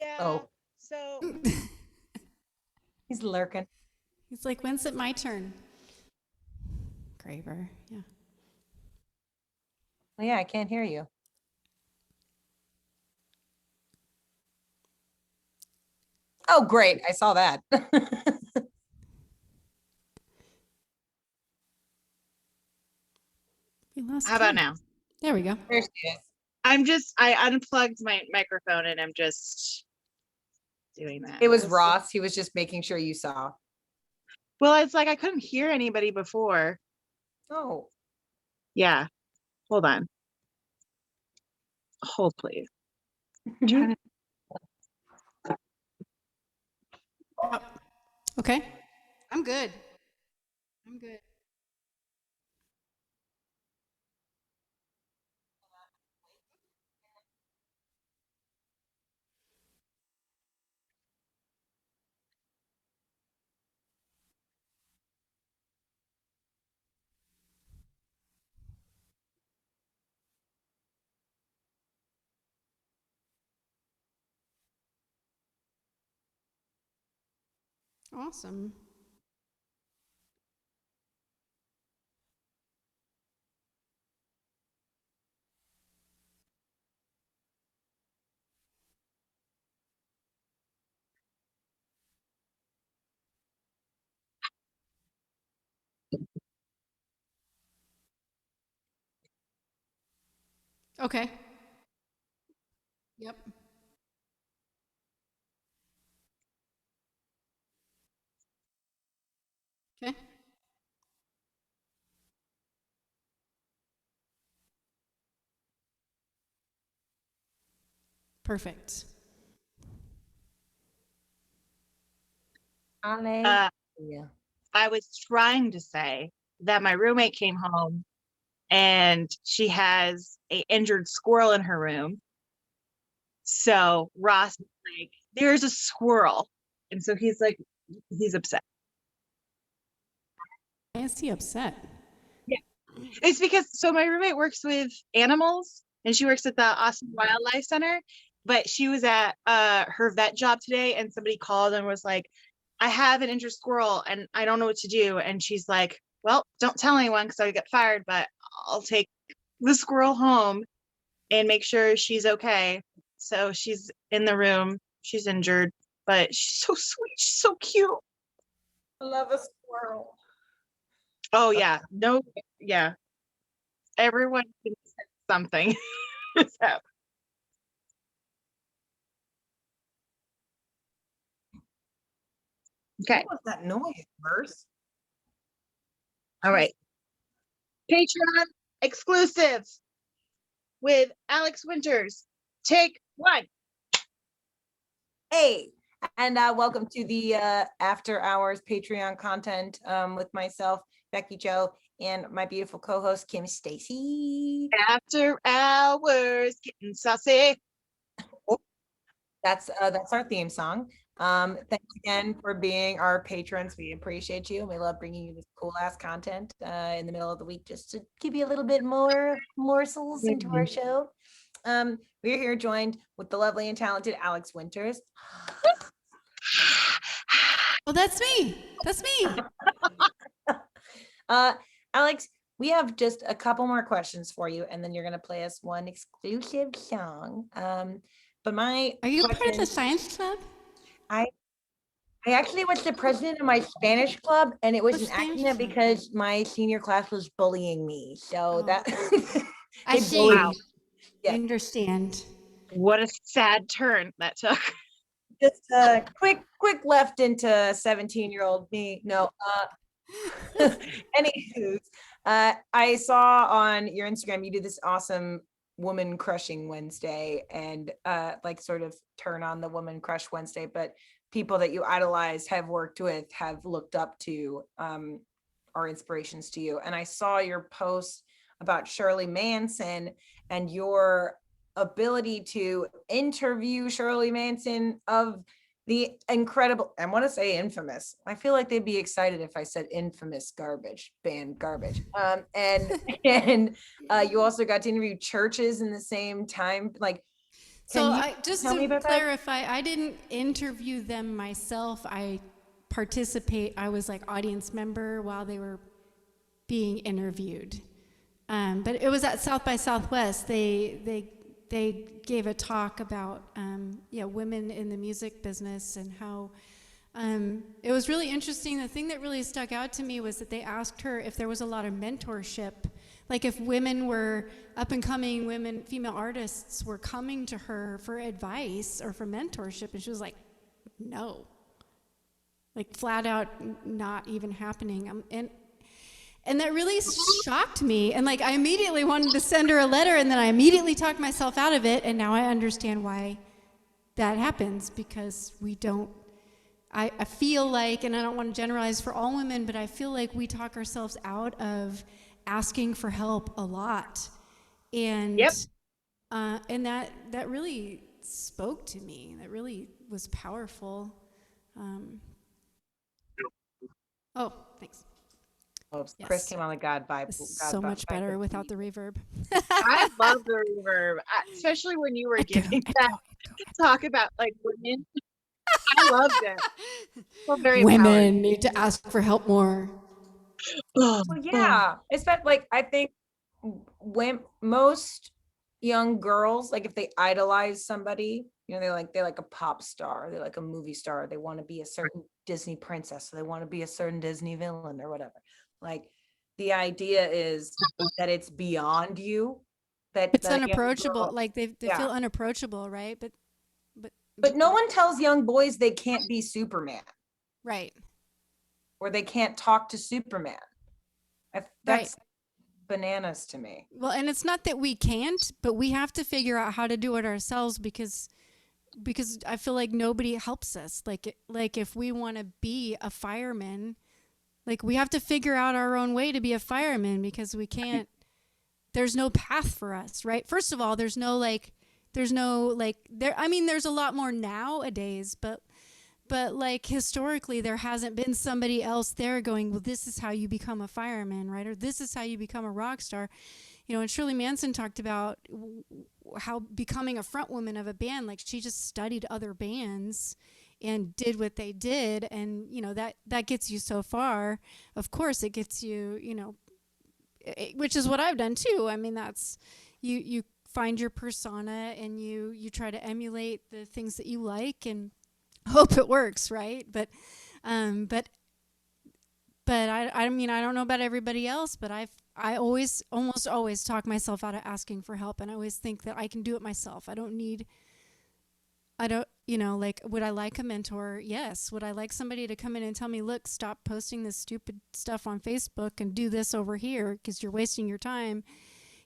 Yeah. Oh, So he's lurking. He's like, when's it my turn? Graver, yeah. Oh, yeah, I can't hear you. Oh, great. I saw that. We lost how about Kim. now? There we go. There she is. I unplugged my microphone and I'm just doing that. It was Ross. He was just making sure you saw. Well, it's like I couldn't hear anybody before. Oh, Yeah. Hold on. Hold, please. trying to- Oh, okay. I'm good. I'm good. Awesome. Okay. Yep. Okay. Perfect. Uh, Yeah. I was trying to say that my roommate came home and she has a injured squirrel in her room. So Ross is like, there's a squirrel. And so he's like, he's upset. Why is he upset? Yeah. It's because so my roommate works with animals and she works at the Austin Wildlife Center, but she was at her vet job today and somebody called and was like, I have an injured squirrel and I don't know what to do. And she's like, well, don't tell anyone because I get fired, but I'll take the squirrel home and make sure she's okay. So she's in the room. She's injured, but she's so sweet. She's so cute. I love a squirrel. Oh yeah. No, yeah. Everyone can say something. So, okay. What was that noise, Merce? All right. Patreon exclusive with Alex Winters. Take one. Hey, and welcome to the After Hours Patreon content with myself, Becky Joe, and my beautiful co-host Kim Stacy. After hours, getting saucy. That's our theme song. Thanks again for being our patrons. We appreciate you, and we love bringing you this cool ass content in the middle of the week just to give you a little bit more morsels into our show. We're here joined with the lovely and talented Alex Winters. Oh, that's me. That's me. Alex, we have just a couple more questions for you, and then you're going to play us one exclusive song. But my Are you part of the question- science club? I actually was the president of my Spanish club, and it was What an Spanish accident club? because my senior class was bullying me. So Oh. that I they see. bullied Wow. me. I Yeah. understand. What a sad turn that took. Just quick left into 17-year-old me. No, anywho, I saw on your Instagram you did this awesome woman crushing Wednesday and like sort of turn on the woman crush Wednesday, but people that you idolize, have worked with, have looked up to, are inspirations to you. And I saw your post about Shirley Manson and your ability to interview Shirley Manson of the incredible, I want to say infamous. I feel like they'd be excited if I said infamous garbage, band garbage. And you also got to interview churches in the same time. Like, So can you I just tell me to about that? clarify, I didn't interview them myself. I was like audience member while they were being interviewed. But it was at South by Southwest. They gave a talk about women in the music business and how it was really interesting. The thing that really stuck out to me was that they asked her if there was a lot of mentorship, like if women were up and coming female artists were coming to her for advice or for mentorship, and she was like, no, like flat out not even happening. And that really shocked me. And like, I immediately wanted to send her a letter, and then I immediately talked myself out of it. And now I understand why that happens, because we don't, I feel like, and I don't want to generalize for all women, but I feel like we talk ourselves out of asking for help a lot. And, Yep. And that really spoke to me. That really was powerful. Oh, thanks. Oh, Chris Yes. came on the God vibe. This is so much better without the reverb. I love the reverb, especially when you were giving that talk about like women. I loved it. Feel very Women need to ask for help more. empowered. Well, yeah, it's that like I think when most young girls, like if they idolize somebody, you know, they're like a pop star, they're like a movie star, they want to be a certain Disney princess, or they want to be a certain Disney villain or whatever. Like the idea is that it's beyond you. That It's that a young unapproachable. girl- Like they Yeah. feel unapproachable, right? but no one tells young boys they can't be Superman right. or they can't talk to Superman. That's bananas to me. Well, and it's not that we can't, but we have to figure out how to do it ourselves because I feel like nobody helps us. Like if we want to be a fireman, like we have to figure out our own way to be a fireman because we can't. There's no path for us, right? First of all, there's no there. I mean, there's a lot more nowadays, but like historically, there hasn't been somebody else there going, well, this is how you become a fireman, right? Or this is how you become a rock star. You know, and Shirley Manson talked about how becoming a front woman of a band, like she just studied other bands and did what they did. And, you know, that gets you so far. Of course, it gets you, you know, which is what I've done too. I mean, that's, you find your persona and you try to emulate the things that you like and hope it works, right? But I mean, I don't know about everybody else, but I almost always talk myself out of asking for help, and I always think that I can do it myself. You know, like, would I like a mentor? Yes. Would I like somebody to come in and tell me, look, stop posting this stupid stuff on Facebook and do this over here because you're wasting your time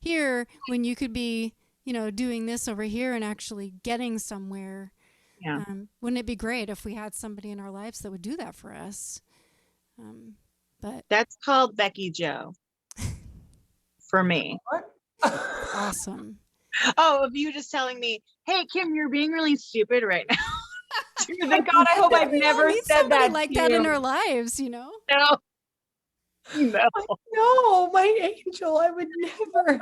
here when you could be, you know, doing this over here and actually getting somewhere. Yeah. Wouldn't it be great if we had somebody in our lives that would do that for us? But That's called Becky Joe for me. What? awesome. Oh, of you just telling me, hey, Kim, you're being really stupid right now. Oh my God, I hope I've We all never need said somebody that like to that in you. our lives, you know? No. No. No, my angel, I would never.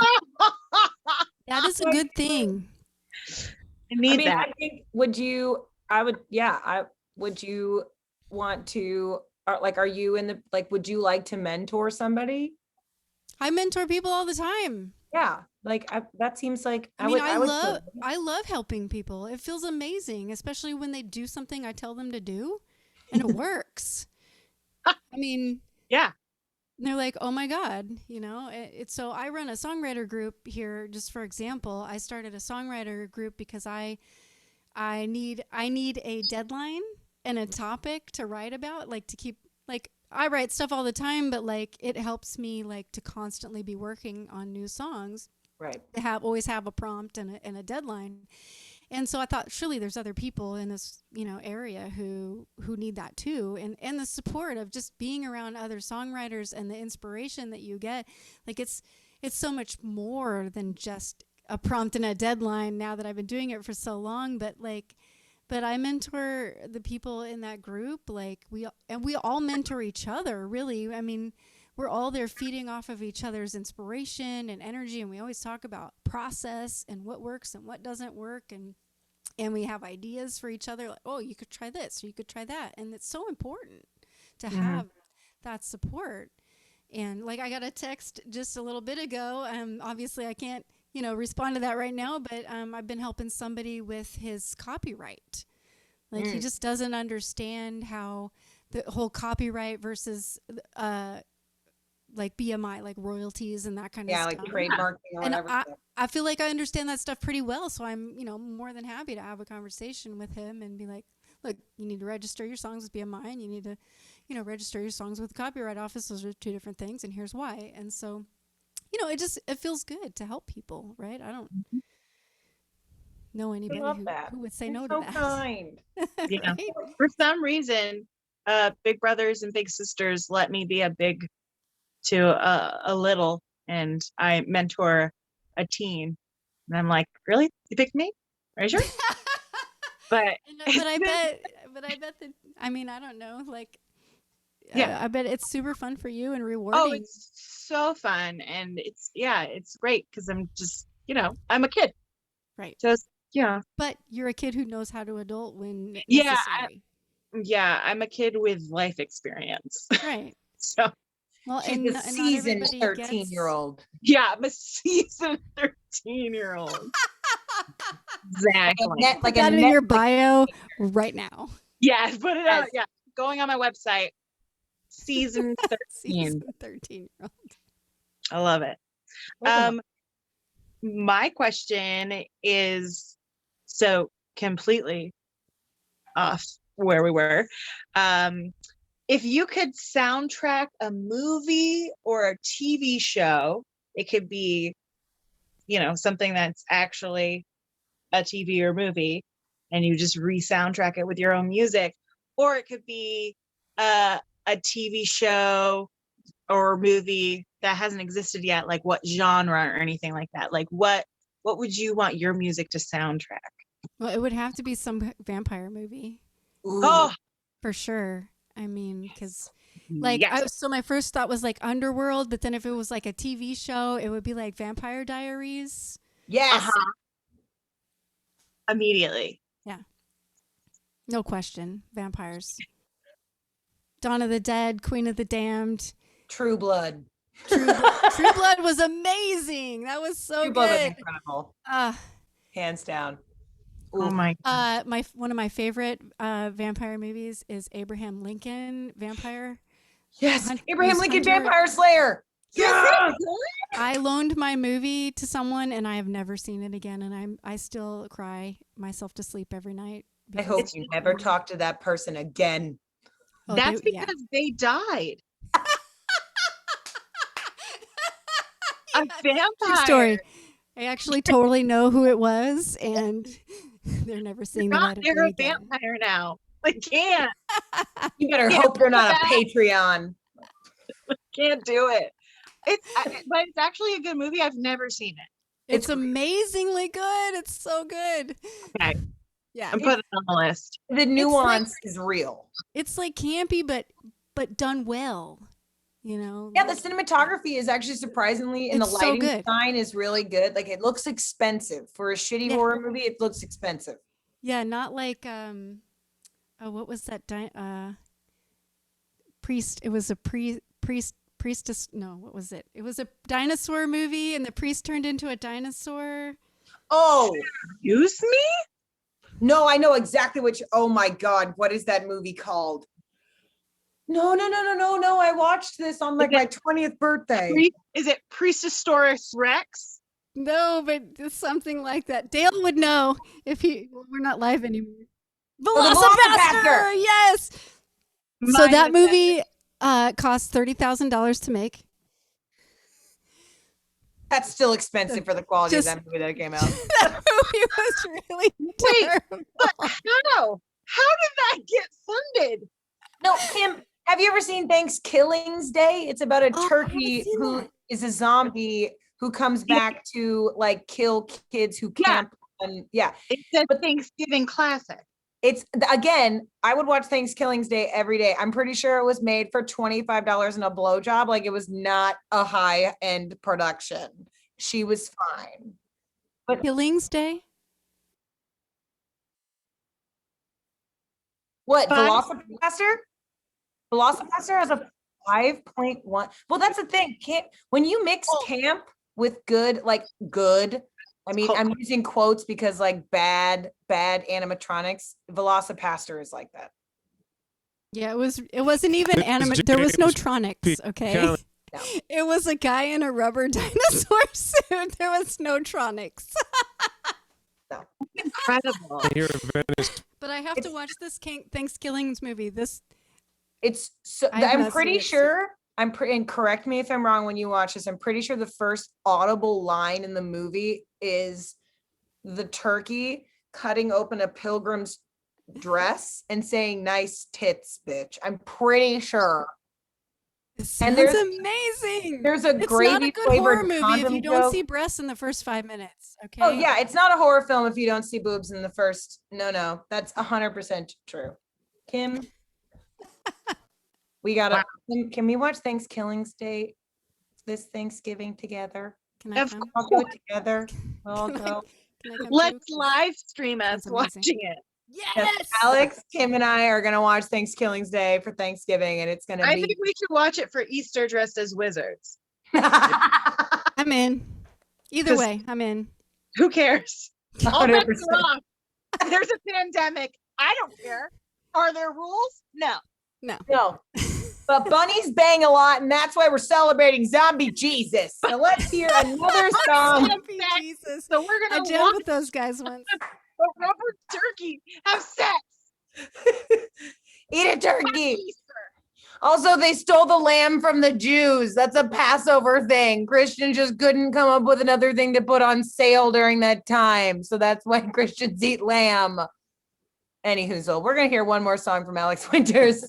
That is a good thing. I need I mean, that. I think, would you want to, are you in the, like, would you like to mentor somebody? I mentor people all the time. Yeah, like, that seems like, I mean, would feel I love helping people. It feels amazing, especially when they do something I tell them to do and it works. I mean, Yeah. they're like, oh my God, you know, it's so I run a songwriter group here, just for example. I started a songwriter group because I need a deadline and a topic to write about, like to keep, like I write stuff all the time, but like it helps me like to constantly be working on new songs. right. They always have a prompt and a deadline. And so I thought, surely there's other people in this, you know, area who need that too, and the support of just being around other songwriters and the inspiration that you get. Like it's so much more than just a prompt and a deadline. Now that I've been doing it for so long, but I mentor the people in that group. Like we all mentor each other. Really, I mean, we're all there feeding off of each other's inspiration and energy, and we always talk about process and what works and what doesn't work, and we have ideas for each other, like, oh, you could try this or you could try that. And it's so important to have that support. And like I got a text just a little bit ago. Obviously I can't, you know, respond to that right now, but I've been helping somebody with his copyright. Like he just doesn't understand how the whole copyright versus like BMI, like royalties and that kind of Yeah, stuff. like trademarking or And whatever. I feel like I understand that stuff pretty well, so I'm, you know, more than happy to have a conversation with him and be like, look, you need to register your songs with BMI and you need to, you know, register your songs with the Copyright Office. Those are two different things, and here's why. And so, you know, it feels good to help people, right? I don't know anybody love that. who would say You're no so to that. kind. Yeah. Right? For some reason, big brothers and big sisters let me be a big to a little, and I mentor a teen. And I'm like, really? You picked me? Are you sure? But But I bet that, I mean, I don't know, like, Yeah. I bet it's super fun for you and rewarding. oh, it's so fun, and it's great because I'm just, you know, I'm a kid. Right. Just yeah. But you're a kid who knows how to adult when Yeah, necessary. Yeah, I'm a kid with life experience. Right. So Well, She's and a not seasoned everybody 13-year-old. yeah, I'm a seasoned 13-year-old. Exactly. Put that in your bio right now. Yeah, put it out. Yes. Yeah, going on my website. Season 13. Season 13-year-old. I love it. My question is so completely off where we were. If you could soundtrack a movie or a TV show It could be, something that's actually a TV or movie, and you just re-soundtrack it with your own music. Or it could be a TV show or movie that hasn't existed yet, like what genre or anything like that. Like what would you want your music to soundtrack? Well, it would have to be some vampire movie Ooh. Oh, for sure. I mean, because like, yes. so my first thought was like Underworld, but then if it was like a TV show, it would be like Vampire Diaries. Yes. Immediately. No question. Vampires. Dawn of the Dead, Queen of the Damned. True Blood. True Blood was amazing. That was so True Blood was good. incredible. Uh, Hands down. Oh Ooh. my. one of my favorite vampire movies is Abraham Lincoln Vampire. Yes. Hunt- Abraham was Lincoln Hunter- Vampire Slayer. Yes! I loaned my movie to someone and I have never seen it again, and I still cry myself to sleep every night. I because hope it's- you never talk to that person again. Oh, That's yeah. because they died. A vampire. True story. I actually totally know who it was, and they're never seeing the light of They're day a again. vampire now. I can't. You better Yeah, hope they're not a that- Patreon. Can't do it. But it's actually a good movie. I've never seen it. It's amazingly good. It's so good. Okay. Yeah, I'm putting it on the list. The nuance is real. it's like campy, but done well. You know. Yeah, the cinematography is actually surprisingly, and the It's so lighting good. design is really good. Like it looks expensive for a shitty Yeah. horror movie. It looks expensive. Yeah, not like oh, what was that? Priest. It was a priestess. No, what was it? It was a dinosaur movie, and the priest turned into a dinosaur. Oh Use me? no, I know exactly which. Oh my God, what is that movie called? No. I watched this on like Is my it 20th birthday. Is it Priestesaurus Rex? No, but it's something like that. Dale would know if we're not live anymore. the Velocipaster! Velocipaster! Yes. So Mine that was movie cost $30,000 to make. That's still expensive for the quality Just- of that movie that came out. That movie was really Wait, terrible. But how did that get funded? No, Kim, have you ever seen Thanksgiving Day? It's about a Oh, I haven't turkey seen who that. is a zombie who comes back to like kill kids who Yeah. camp. And yeah, It's a Thanksgiving classic. it's again, I would watch Thanksgiving Day every day. I'm pretty sure it was made for $25 and a blowjob. Like it was not a high end production. She was fine. Killings Day? What, Five- Velocipaster? Velocipaster has a 5.1. Well, that's the thing. When you mix Oh. camp with good, like good, I mean, Oh. I'm using quotes because like bad animatronics, Velocipaster is like that. Yeah, it wasn't even This is animate. There was no James tronics, okay? Kelly. No. It was a guy in a rubber dinosaur suit. There was no tronics. Incredible. Here in Venice, But I have to watch this Thanksgiving movie. It's so I have I'm not pretty seen it. sure and correct me if I'm wrong when you watch this. I'm pretty sure the first audible line in the movie is the turkey cutting open a pilgrim's dress and saying nice tits, bitch. I'm pretty sure. It sounds there's- amazing. There's a It's not a gravy good horror flavored movie if condom you don't joke. see breasts in the first 5 minutes. Okay. Oh yeah, it's not a horror film if you don't see boobs in the first. No, that's 100% true. Kim, we gotta. Can we watch Thanksgiving Day this Thanksgiving together? Can I Of come? I'll do it together. We'll all Can I- go. Can I come Let's too? live stream us That's amazing. watching it. Yes. Alex, Kim, and I are gonna watch Thanksgiving Day for Thanksgiving, and it's gonna I be. think we should watch it for Easter dressed as wizards. I'm in. Either 'Cause- way, I'm in. Who cares? All bets 100%. are off. There's a pandemic. I don't care. Are there rules? No. No. But bunnies bang a lot, and that's why we're celebrating Zombie Jesus. So let's hear another song. Happy Jesus. So we're I gonna jammed watch with those guys once. a rubber turkey have sex Eat a on turkey. Easter. Also, they stole the lamb from the Jews. That's a Passover thing. Christians just couldn't come up with another thing to put on sale during that time. So that's why Christians eat lamb. Anywho, so we're going to hear one more song from Alex Winters.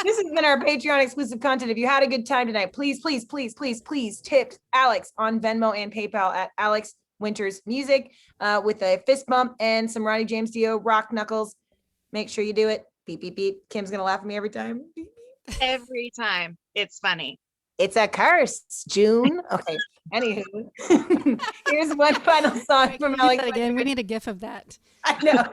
This has been our Patreon exclusive content. If you had a good time tonight, please, please, please, please, please tip Alex on Venmo and PayPal at Alex Winters Music with a fist bump and some Ronnie James Dio rock knuckles. Make sure you do it. Beep, beep, beep. Kim's going to laugh at me every time. Beep, beep. Every time. It's funny. It's a curse, June. Okay. Anywho, here's one final song Wait, from can you do Alex. that again. We need a gif of that. I know.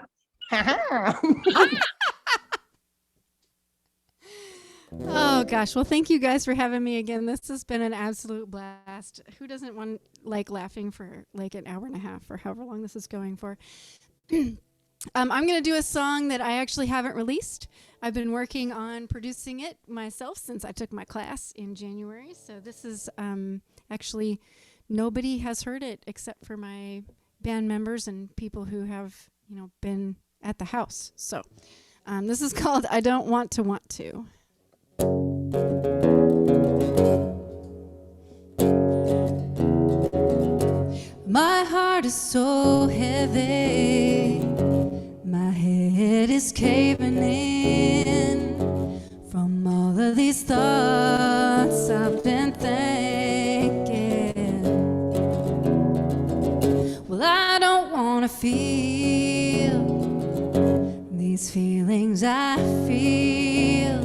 Oh gosh. Well, thank you guys for having me again. This has been an absolute blast. Who doesn't want like laughing for like an hour and a half or however long this is going for? I'm going to do a song that I actually haven't released. I've been working on producing it myself since I took my class in January. So this is actually nobody has heard it except for my band members and people who have, you know, been at the house. So this is called I Don't Want to Want To. My heart is so heavy, my head is caving in from all of these thoughts I've been thinking. Well, I don't want to feel these feelings I feel,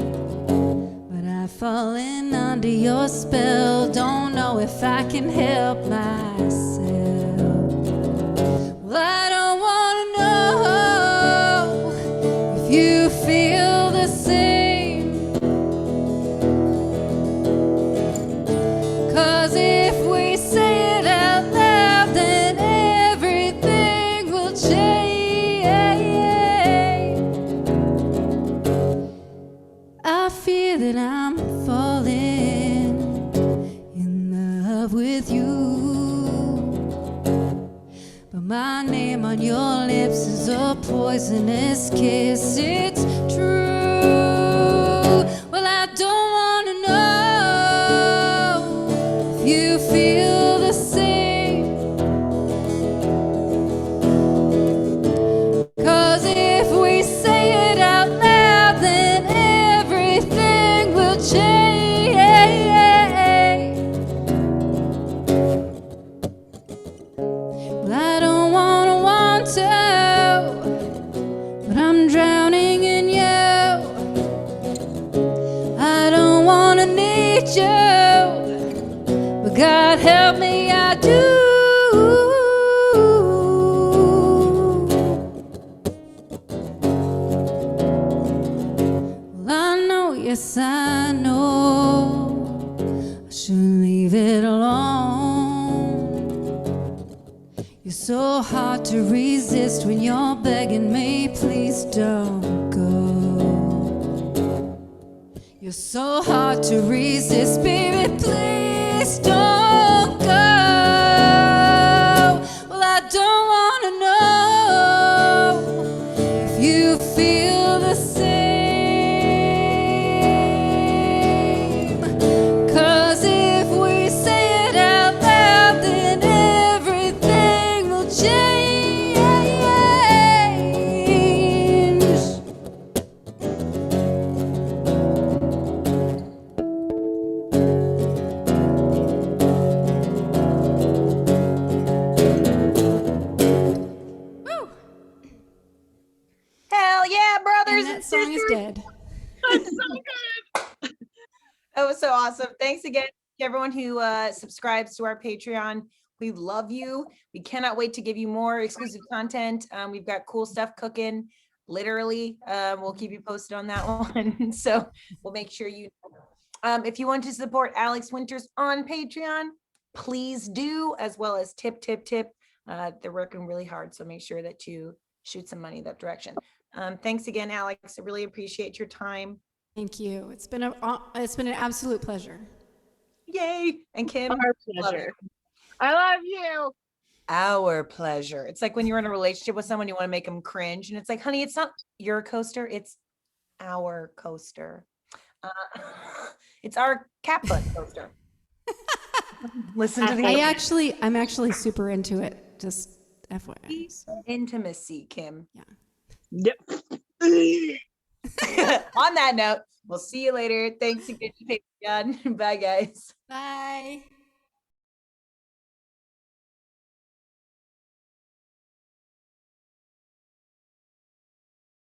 but I've fallen under your spell. Don't know if I can help myself. Well, I don't want to know if you feel the same, 'cause if we say it out loud, then everything will change. I feel that I'm falling in love with you, but my name on your lips is a poisonous kiss. It's true. Well, I don't want to know if you feel the same, 'cause if we say it out loud, then everything will change. Well, I don't want to, but I'm drowning in you. I don't want to need you, but God help me, I do. Well, I know, yes, I know I should leave it alone. You're so hard to resist when you're begging me, please don't go. You're so hard to resist, baby, please don't go. Well, I don't want to know if you feel the same, 'cause if we say it out loud, then everything will change. Woo! Hell yeah, brothers And and that song is sisters. dead. That was so awesome. Thanks again to everyone who subscribes to our Patreon. We love you. We cannot wait to give you more exclusive content. We've got cool stuff cooking, literally. We'll keep you posted on that one. So we'll make sure you if you want to support Alex Winters on Patreon, please do, as well as tip. They're working really hard, so make sure that you shoot some money that direction. Thanks again, Alex. I really appreciate your time. Thank you. It's been an absolute pleasure. Yay! And Kim, Our love pleasure. it. I love you. Our pleasure. It's like when you're in a relationship with someone, you want to make them cringe, and it's like, honey, it's not your coaster, it's our coaster. It's our cat foot poster. Listen to I'm actually super into it. Just FYI. So, intimacy, Kim. Yep. On that note, we'll see you later. Thanks again, Patreon. Bye, guys. bye.